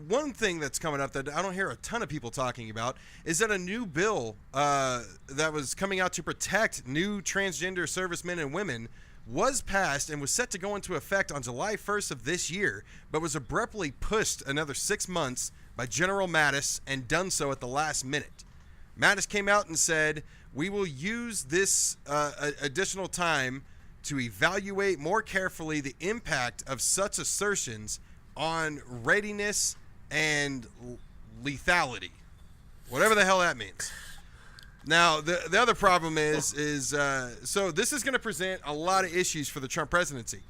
one thing that's coming up that I don't hear a ton of people talking about is that a new bill that was coming out to protect new transgender servicemen and women was passed and was set to go into effect on July 1st of this year, but was abruptly pushed another 6 months by General Mattis, and done so at the last minute. Mattis came out and said, we will use this additional time to evaluate more carefully the impact of such assertions on readiness and lethality. Whatever the hell that means. Now, the other problem is so this is going to present a lot of issues for the Trump presidency.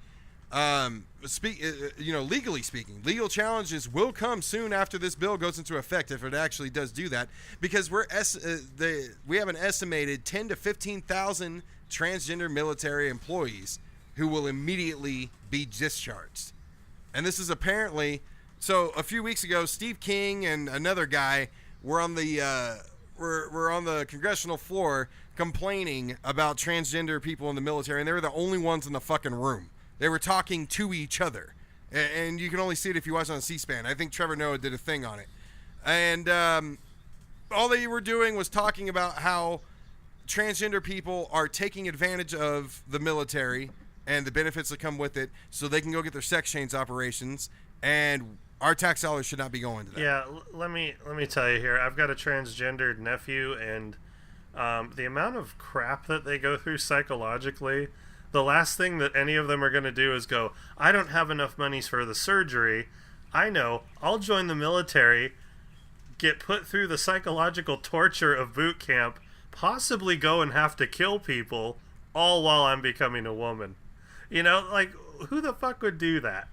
Legally speaking, legal challenges will come soon after this bill goes into effect, if it actually does do that, because we have an estimated 10 to 15,000 transgender military employees who will immediately be discharged. And this is apparently, so a few weeks ago, Steve King and another guy were on the congressional floor complaining about transgender people in the military, and they were the only ones in the fucking room. They were talking to each other, and you can only see it if you watch on C-SPAN. I think Trevor Noah did a thing on it, and all they were doing was talking about how transgender people are taking advantage of the military and the benefits that come with it, so they can go get their sex change operations, and our tax dollars should not be going to that. Yeah, let me tell you here. I've got a transgendered nephew, and the amount of crap that they go through psychologically, the last thing that any of them are going to do is go, I don't have enough money for the surgery. I know, I'll join the military, get put through the psychological torture of boot camp, possibly go and have to kill people, all while I'm becoming a woman. You know, like, who the fuck would do that?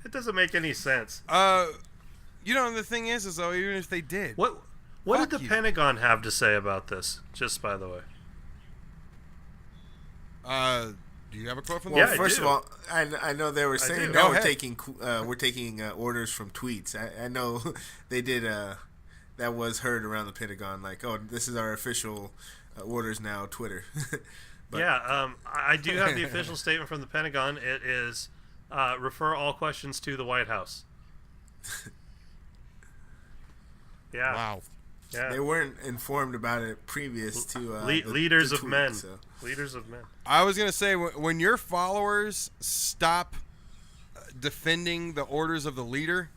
It doesn't make any sense. You know, the thing is though, even if they did, What did the Pentagon have to say about this? Just by the way. do you have a quote from Well, them? first of all, I know they were saying Go we're ahead. taking orders from tweets. I know they did. That was heard around the Pentagon, like, oh, this is our official orders now. Twitter. But, yeah, I do have the official statement from the Pentagon. It is refer all questions to the White House. Yeah. Wow. Yeah. They weren't informed about it previous to leaders the of tweet, men. so. Leaders of men. I was gonna say when your followers stop defending the orders of the leader,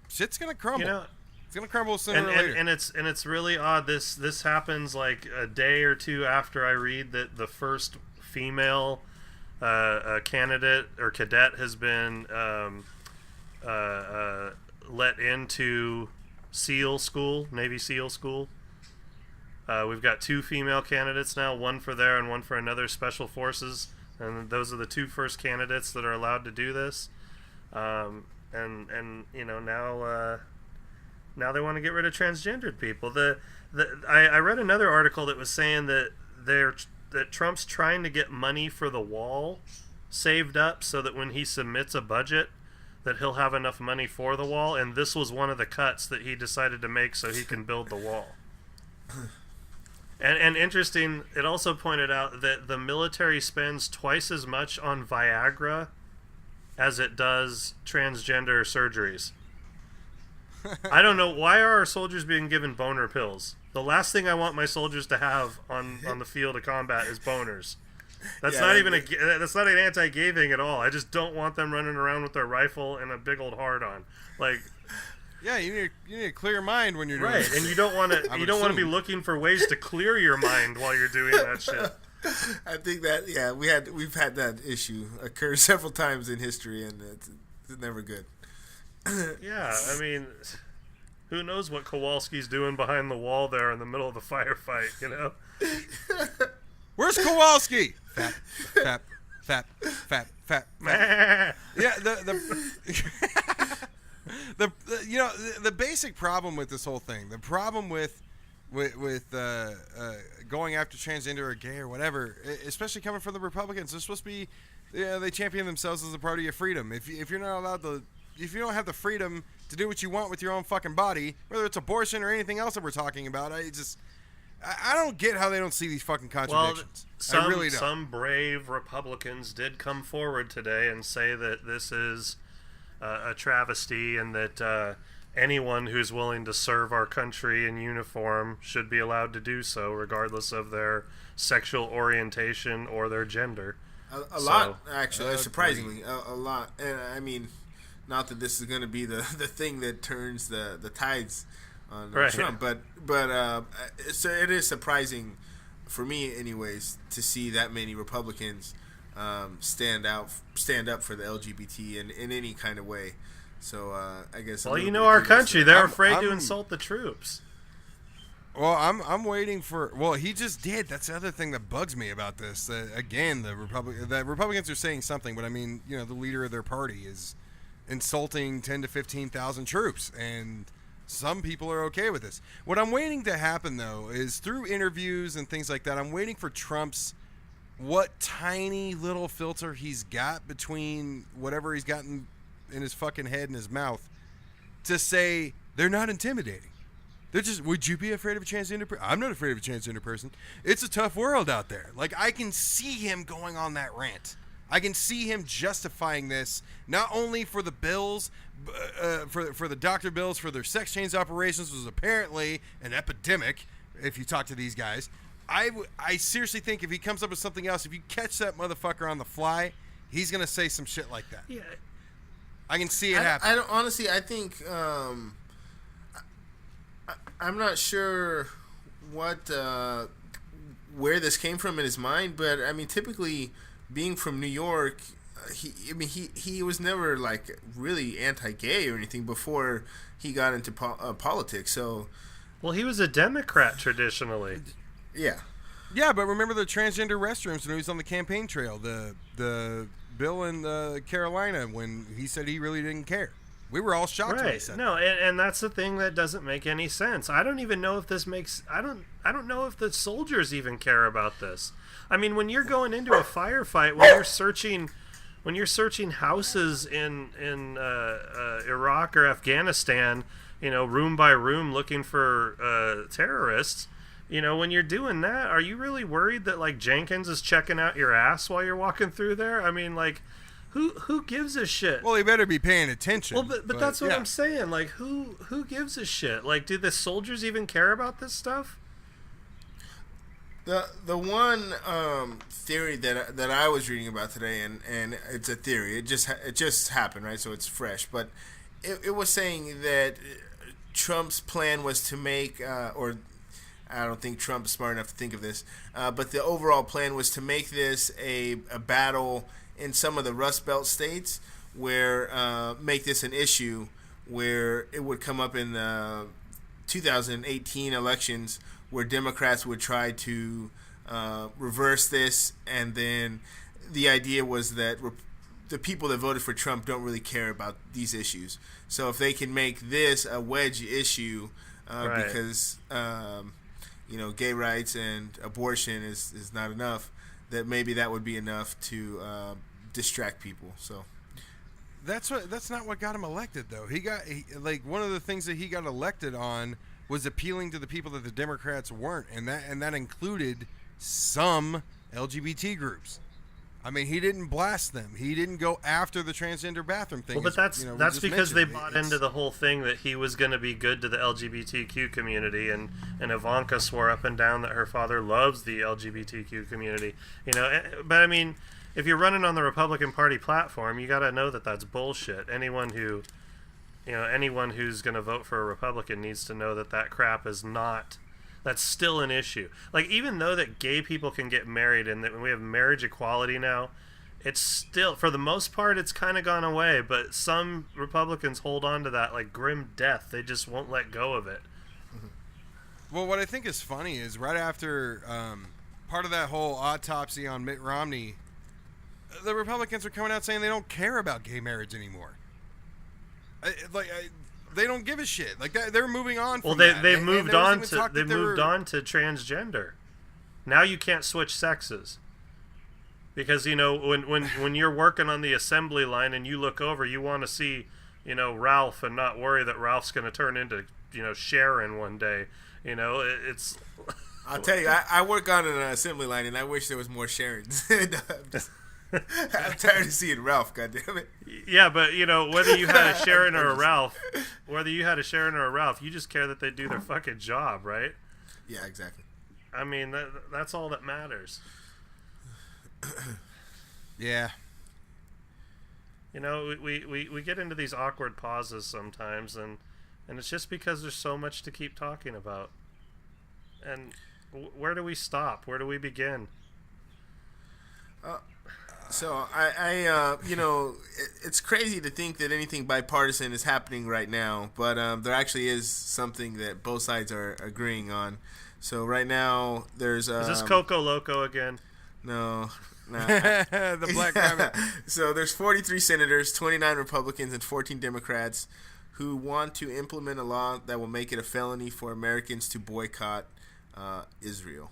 shit's gonna crumble. You know, it's gonna crumble sooner or later. and it's really odd. This happens like a day or two after I read that the first female candidate or cadet has been let into SEAL school, Navy SEAL school. We've got 2 female candidates now, one for there and one for another special forces, and those are the 2 first candidates that are allowed to do this. And you know, now they want to get rid of transgendered people. I read another article that was saying that Trump's trying to get money for the wall saved up so that when he submits a budget that he'll have enough money for the wall, and this was one of the cuts that he decided to make so he can build the wall. And interesting, it also pointed out that the military spends twice as much on Viagra as it does transgender surgeries. I don't know, why are our soldiers being given boner pills? The last thing I want my soldiers to have on the field of combat is boners. That's not even that's not an anti-gay thing at all. I just don't want them running around with their rifle and a big old hard-on. Like, yeah, you need to clear your mind when you're doing right, this. and you don't want to assume. be looking for ways to clear your mind while you're doing that shit. I think that we've had that issue occur several times in history, and it's never good. Yeah, I mean, who knows what Kowalski's doing behind the wall there in the middle of the firefight, you know? Where's Kowalski? Fap. Yeah, the you know the basic problem with this whole thing, the problem with going after transgender or gay or whatever, especially coming from the Republicans, they're supposed to be, they champion themselves as a party of freedom. If you're not allowed to, if you don't have the freedom to do what you want with your own fucking body, whether it's abortion or anything else that we're talking about, I don't get how they don't see these fucking contradictions. Well, I really don't. Some brave Republicans did come forward today and say that this is a travesty, and that anyone who's willing to serve our country in uniform should be allowed to do so, regardless of their sexual orientation or their gender. A lot, actually, surprisingly, a lot. And I mean, not that this is going to be the thing that turns the tides on Trump, but so it is surprising for me, anyways, to see that many Republicans stand up for the LGBT in any kind of way. So I guess. Well, you know, our country, they're afraid to insult the troops. Well, I'm waiting for. Well, he just did. That's the other thing that bugs me about this. Again, the Republicans are saying something, but I mean, you know, the leader of their party is insulting 10 to 15,000 troops, and some people are okay with this. What I'm waiting to happen, though, is through interviews and things like that, I'm waiting for Trump's what tiny little filter he's got between whatever he's got in his fucking head and his mouth to say they're not intimidating. They're just, would you be afraid of a transgender person? I'm not afraid of a transgender person. It's a tough world out there. Like, I can see him going on that rant. I can see him justifying this, not only for the bills, for the doctor bills, for their sex change operations, was apparently an epidemic, if you talk to these guys. I seriously think if he comes up with something else, if you catch that motherfucker on the fly, he's going to say some shit like that. Yeah. I can see it happen. I don't, honestly, I think I'm not sure where this came from in his mind, but I mean, typically being from New York, he was never like really anti-gay or anything before he got into politics. So, well, he was a Democrat traditionally. Yeah. Yeah, but remember the transgender restrooms when he was on the campaign trail, the bill in Carolina when he said he really didn't care. We were all shocked when he said No, and that's the thing that doesn't make any sense. I don't even know if this makes I don't know if the soldiers even care about this. I mean, when you're going into a firefight, when you're searching houses in Iraq or Afghanistan, room by room looking for terrorists, when you're doing that, are you really worried that like Jenkins is checking out your ass while you're walking through there? I mean, like, who gives a shit? Well, he better be paying attention. Well, but that's what I'm saying. Like, who gives a shit? Like, do the soldiers even care about this stuff? The one theory that I was reading about today, and it's a theory. It just happened, right? So it's fresh, but it was saying that Trump's plan was to make, or I don't think Trump's smart enough to think of this, but the overall plan was to make this a battle in some of the Rust Belt states, where make this an issue, where it would come up in the 2018 elections, where Democrats would try to reverse this, and then the idea was that the people that voted for Trump don't really care about these issues. So if they can make this a wedge issue, Right. because gay rights and abortion is not enough, that maybe that would be enough to distract people. So That's not what got him elected, though. One of the things that he got elected on was appealing to the people that the Democrats weren't, and that included some LGBT groups. I mean, he didn't blast them. He didn't go after the transgender bathroom thing. Well, but that's because they bought into the whole thing that he was going to be good to the LGBTQ community, and Ivanka swore up and down that her father loves the LGBTQ community. But I mean, if you're running on the Republican Party platform, you got to know that that's bullshit. Anyone who's going to vote for a Republican needs to know that crap is not. That's still an issue. Like, even though that gay people can get married and that we have marriage equality now, it's still, for the most part, it's kind of gone away. But some Republicans hold on to that like grim death. They just won't let go of it. Well, what I think is funny is right after part of that whole autopsy on Mitt Romney, the Republicans are coming out saying they don't care about gay marriage anymore. They don't give a shit. Like they're moving on. Well, they've moved on to transgender. Now you can't switch sexes, because when you're working on the assembly line and you look over, you want to see Ralph and not worry that Ralph's going to turn into Sharon one day. It's. I'll tell you, I work on an assembly line, and I wish there was more Sharons. I'm tired of seeing Ralph, goddammit. Yeah, but whether you had a Sharon or a Ralph, you just care that they do their fucking job, right? Yeah, exactly. I mean, that's all that matters. Yeah. We get into these awkward pauses sometimes, and it's just because there's so much to keep talking about. And where do we stop? Where do we begin? So it's crazy to think that anything bipartisan is happening right now, but there actually is something that both sides are agreeing on. So right now there's is this Coco Loco again? No. The Black Rabbit. So there's 43 senators, 29 Republicans, and 14 Democrats who want to implement a law that will make it a felony for Americans to boycott Israel.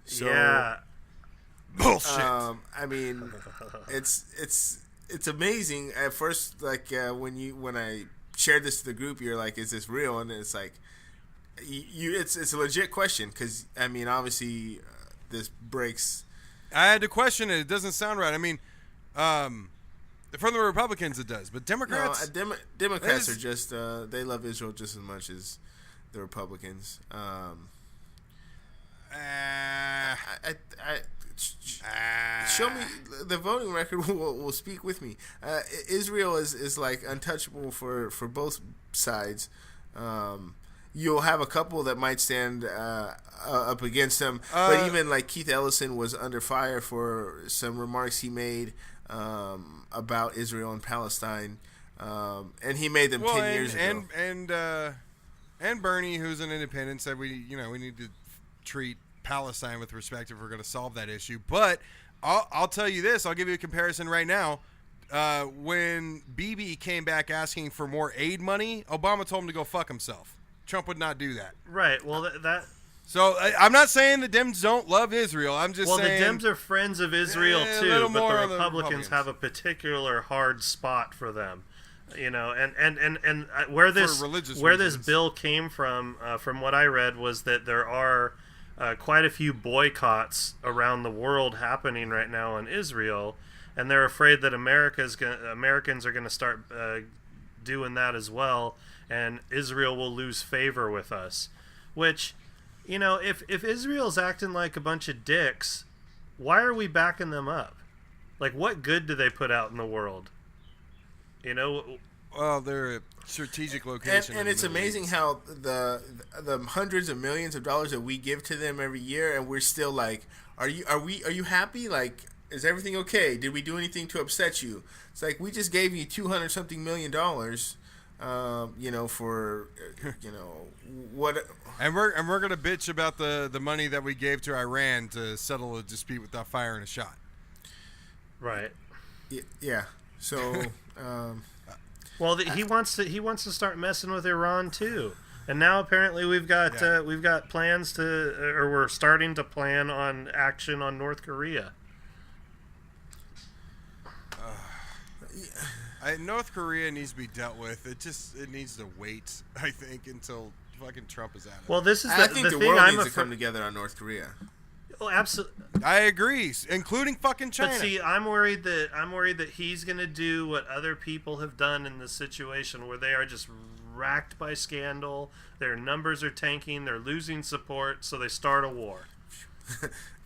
So, yeah. Bullshit. I mean, it's amazing. At first, like when I shared this to the group, you're like, "Is this real?" And it's like, it's a legit question, because I mean, obviously, this breaks. I had to question it. It doesn't sound right. I mean, from the Republicans, it does, but Democrats. No, Democrats are just they love Israel just as much as the Republicans. Show me the voting record. Will speak with me. Israel is like untouchable for both sides. you'll have a couple that might stand up against him. But even like Keith Ellison was under fire for some remarks he made about Israel and Palestine, and he made them 10 years ago. And Bernie, who's an independent, said we need to treat Palestine with respect if we're going to solve that issue. But I'll tell you this. I'll give you a comparison right now. When Bibi came back asking for more aid money, Obama told him to go fuck himself. Trump would not do that. Right. Well, that. So I'm not saying the Dems don't love Israel. I'm just saying. Well, the Dems are friends of Israel too, but the Republicans have a particular hard spot for them. You know, and where this bill came from what I read, was that there are quite a few boycotts around the world happening right now on Israel, and they're afraid that Americans are going to start doing that as well, and Israel will lose favor with us. Which, you know, if Israel's acting like a bunch of dicks, why are we backing them up? Like, what good do they put out in the world? You know, well, they're a strategic location, and it's amazing how the hundreds of millions of dollars that we give to them every year, and we're still like, are you happy? Like, is everything okay? Did we do anything to upset you? It's like, we just gave you $200-something million, you know, for you know what. And we're gonna bitch about the money that we gave to Iran to settle a dispute without firing a shot. Right. Yeah. So, well, he wants to start messing with Iran too, and now apparently we've got plans to, or we're starting to plan on action on North Korea. North Korea needs to be dealt with. It needs to wait, I think, until fucking Trump is out of it. Well, this is I think the world needs to come together on North Korea. Well, absolutely. I agree, including fucking China. But see, I'm worried that he's going to do what other people have done in this situation, where they are just racked by scandal. Their numbers are tanking. They're losing support, so they start a war.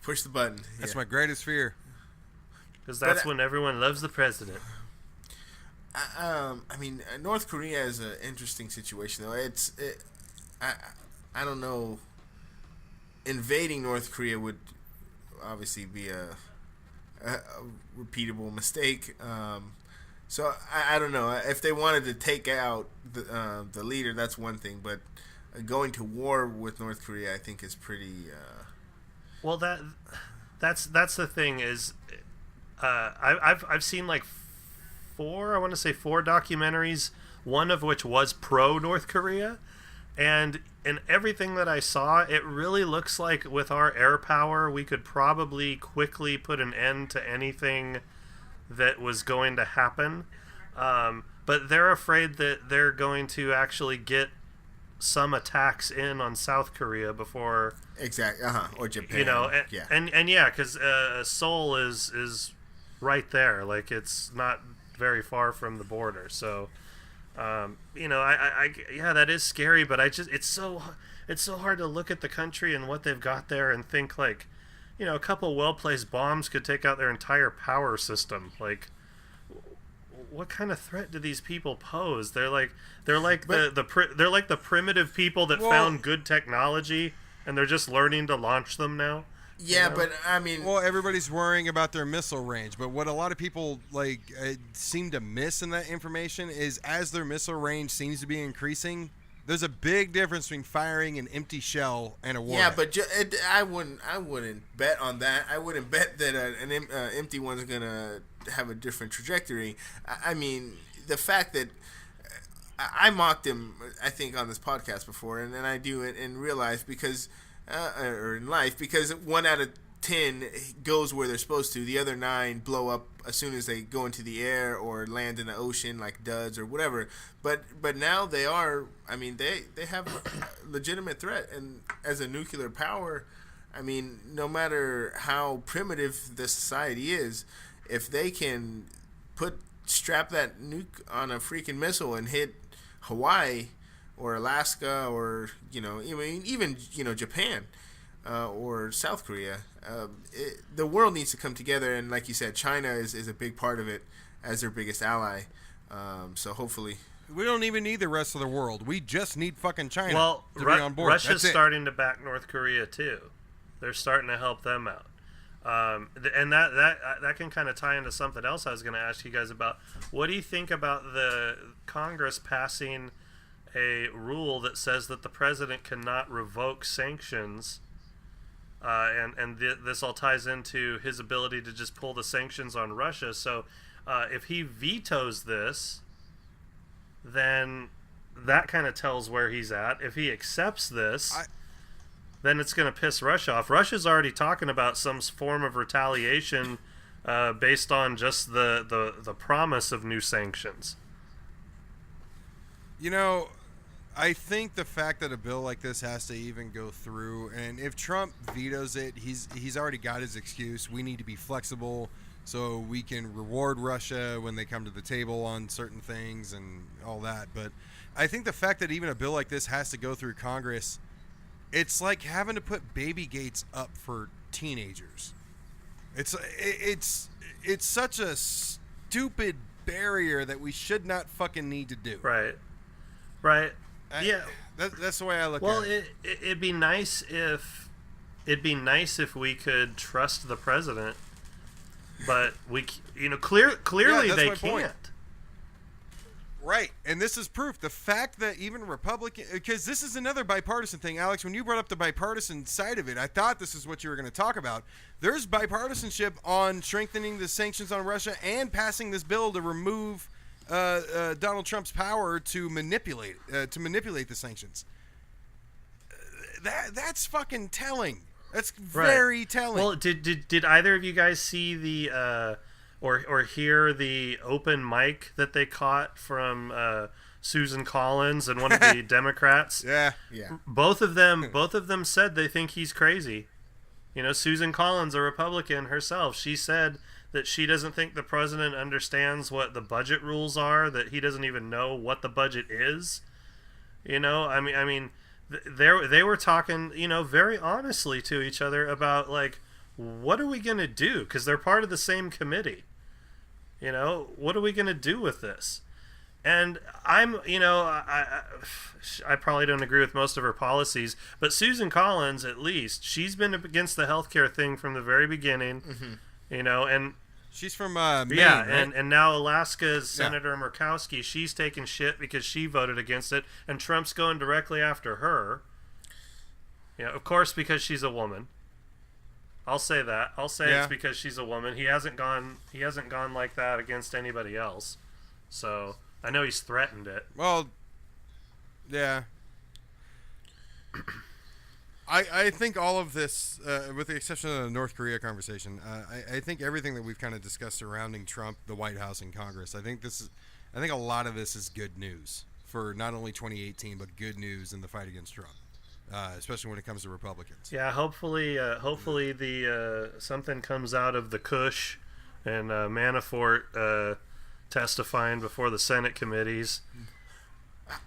Push the button. That's my greatest fear. Because that's when everyone loves the president. I mean, North Korea is an interesting situation, though. I don't know. Invading North Korea would obviously be a repeatable mistake. So I don't know. If they wanted to take out the leader, that's one thing. But going to war with North Korea, I think, is pretty. Well, that's the thing is, I've seen like four documentaries, one of which was pro North Korea, and in everything that I saw, it really looks like with our air power, we could probably quickly put an end to anything that was going to happen. But they're afraid that they're going to actually get some attacks in on South Korea before. Exactly. Or Japan. You know, yeah. And yeah, because Seoul is right there. Like, it's not very far from the border. So, you know, yeah, that is scary. But it's so hard to look at the country and what they've got there and think, like, you know, a couple well-placed bombs could take out their entire power system. Like, what kind of threat do these people pose? They're like the primitive people that found good technology, and they're just learning to launch them now. Yeah, you know? But I mean, well, everybody's worrying about their missile range, but what a lot of people seem to miss in that information is, as their missile range seems to be increasing, there's a big difference between firing an empty shell and a warhead. Yeah, but I wouldn't bet on that. I wouldn't bet that an empty one's gonna have a different trajectory. I mean, the fact that I mocked him, I think, on this podcast before, and then I do it in real life because, or in life, because 1 out of 10 goes where they're supposed to. The other 9 blow up as soon as they go into the air or land in the ocean, like duds or whatever. But now they are. I mean, they have a legitimate threat, and as a nuclear power, I mean, no matter how primitive the society is, if they can strap that nuke on a freaking missile and hit Hawaii or Alaska or, you know, even you know, Japan or South Korea, the world needs to come together. And like you said, China is a big part of it as their biggest ally. So hopefully, We don't even need the rest of the world. We just need fucking China Well, to be on board. Russia's That's it. starting to back North Korea too. They're starting to help them out. And that can kind of tie into something else I was going to ask you guys about. What do you think about the Congress passing a rule that says that the president cannot revoke sanctions? This all ties into his ability to just pull the sanctions on Russia. So if he vetoes this, then that kind of tells where he's at. If he accepts this, then it's going to piss Russia off. Russia's already talking about some form of retaliation based on just the promise of new sanctions. You know, I think the fact that a bill like this has to even go through, and if Trump vetoes it, he's already got his excuse. We need to be flexible so we can reward Russia when they come to the table on certain things and all that. But I think the fact that even a bill like this has to go through Congress, it's like having to put baby gates up for teenagers. It's such a stupid barrier that we should not fucking need to do. Right. Yeah. That's the way I look Well, at it. it'd be nice if we could trust the president, but clearly Yeah, that's they my point. can't. Right, and this is proof. The fact that even Republican, because this is another bipartisan thing, Alex, when you brought up the bipartisan side of it, I thought this is what you were going to talk about. There's bipartisanship on strengthening the sanctions on Russia and passing this bill to remove Donald Trump's power to manipulate the sanctions. That's fucking telling. That's very telling. Well, did either of you guys see the or hear the open mic that they caught from Susan Collins and one of the Democrats? Yeah. Both of them said they think he's crazy. You know, Susan Collins, a Republican herself, she said that she doesn't think the president understands what the budget rules are, that he doesn't even know what the budget is. You know, I mean, they were talking, you know, very honestly to each other about, like, what are we going to do? Because they're part of the same committee. You know, what are we going to do with this? And I'm, you know, I probably don't agree with most of her policies, but Susan Collins, at least, she's been against the healthcare thing from the very beginning, you know, and she's from Maine, yeah, right? and now Alaska's Senator Murkowski, she's taking shit because she voted against it, and Trump's going directly after her. You know, of course, because she's a woman. I'll say that. I'll say it's because she's a woman. He hasn't gone like that against anybody else. So I know he's threatened it. Well, yeah. I think all of this, with the exception of the North Korea conversation, I think everything that we've kind of discussed surrounding Trump, the White House, and Congress, I think a lot of this is good news for not only 2018 but good news in the fight against Trump, especially when it comes to Republicans. Yeah, hopefully the something comes out of the Kush and Manafort testifying before the Senate committees.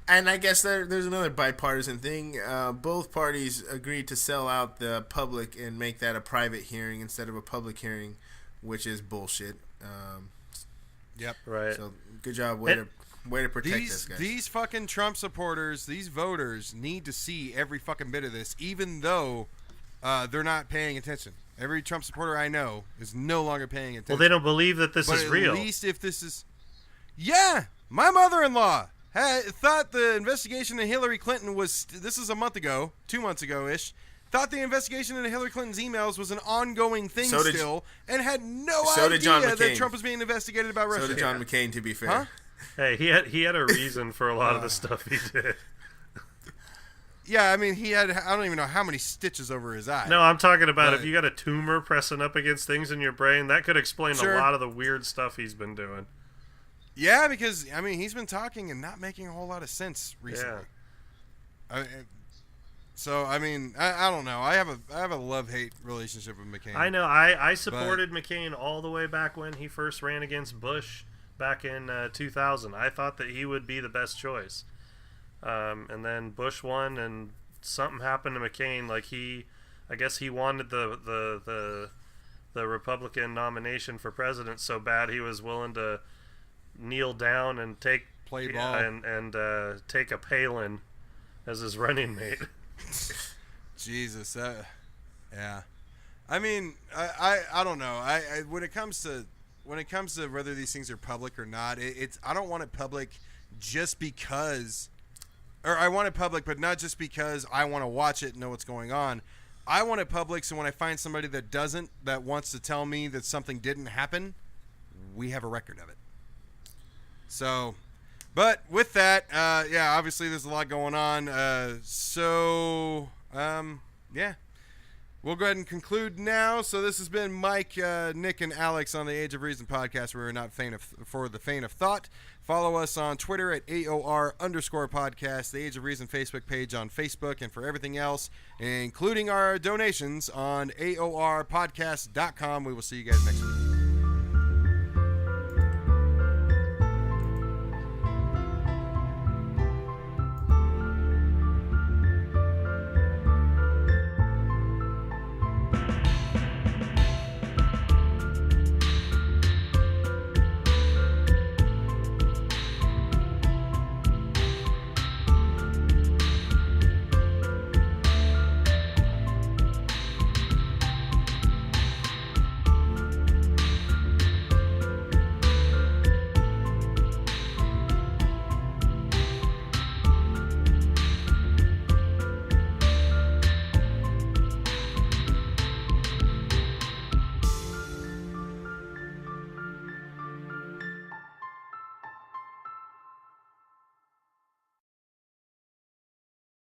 And I guess there's another bipartisan thing. Both parties agreed to sell out the public and make that a private hearing instead of a public hearing, which is bullshit. Yep. Right. So good job. Way to protect us, guys. These fucking Trump supporters, these voters need to see every fucking bit of this, even though they're not paying attention. Every Trump supporter I know is no longer paying attention. Well, they don't believe that this but is real. At least if this is... Yeah! My mother-in-law thought the investigation into Hillary Clinton was... This is a month ago, 2 months ago-ish. Thought the investigation into Hillary Clinton's emails was an ongoing thing and had no idea that Trump was being investigated about Russia. So did John McCain, to be fair. Huh? Hey, he had a reason for a lot of the stuff he did. Yeah, I mean, he had, I don't even know how many stitches over his eye. No, I'm talking about if you got a tumor pressing up against things in your brain, that could explain Sure. a lot of the weird stuff he's been doing. Yeah, because, I mean, he's been talking and not making a whole lot of sense recently. Yeah. So, I mean, I don't know. I have a love-hate relationship with McCain. I know. I supported McCain all the way back when he first ran against Bush back in 2000. I thought that he would be the best choice. And then Bush won, and something happened to McCain. Like I guess he wanted the Republican nomination for president so bad he was willing to kneel down and Play ball. and take a Palin as his running mate. Jesus, yeah. I mean, I don't know. I when it comes to whether these things are public or not, it's I don't want it public just because, or I want it public, but not just because I want to watch it and know what's going on. I want it public so when I find somebody that wants to tell me that something didn't happen, we have a record of it. So, but with that, yeah, obviously there's a lot going on. Yeah. We'll go ahead and conclude now. So this has been Mike, Nick, and Alex on the Age of Reason podcast, where we're not for the faint of thought. Follow us on Twitter at AOR_podcast, the Age of Reason Facebook page on Facebook, and for everything else, including our donations on AORpodcast.com. We will see you guys next week.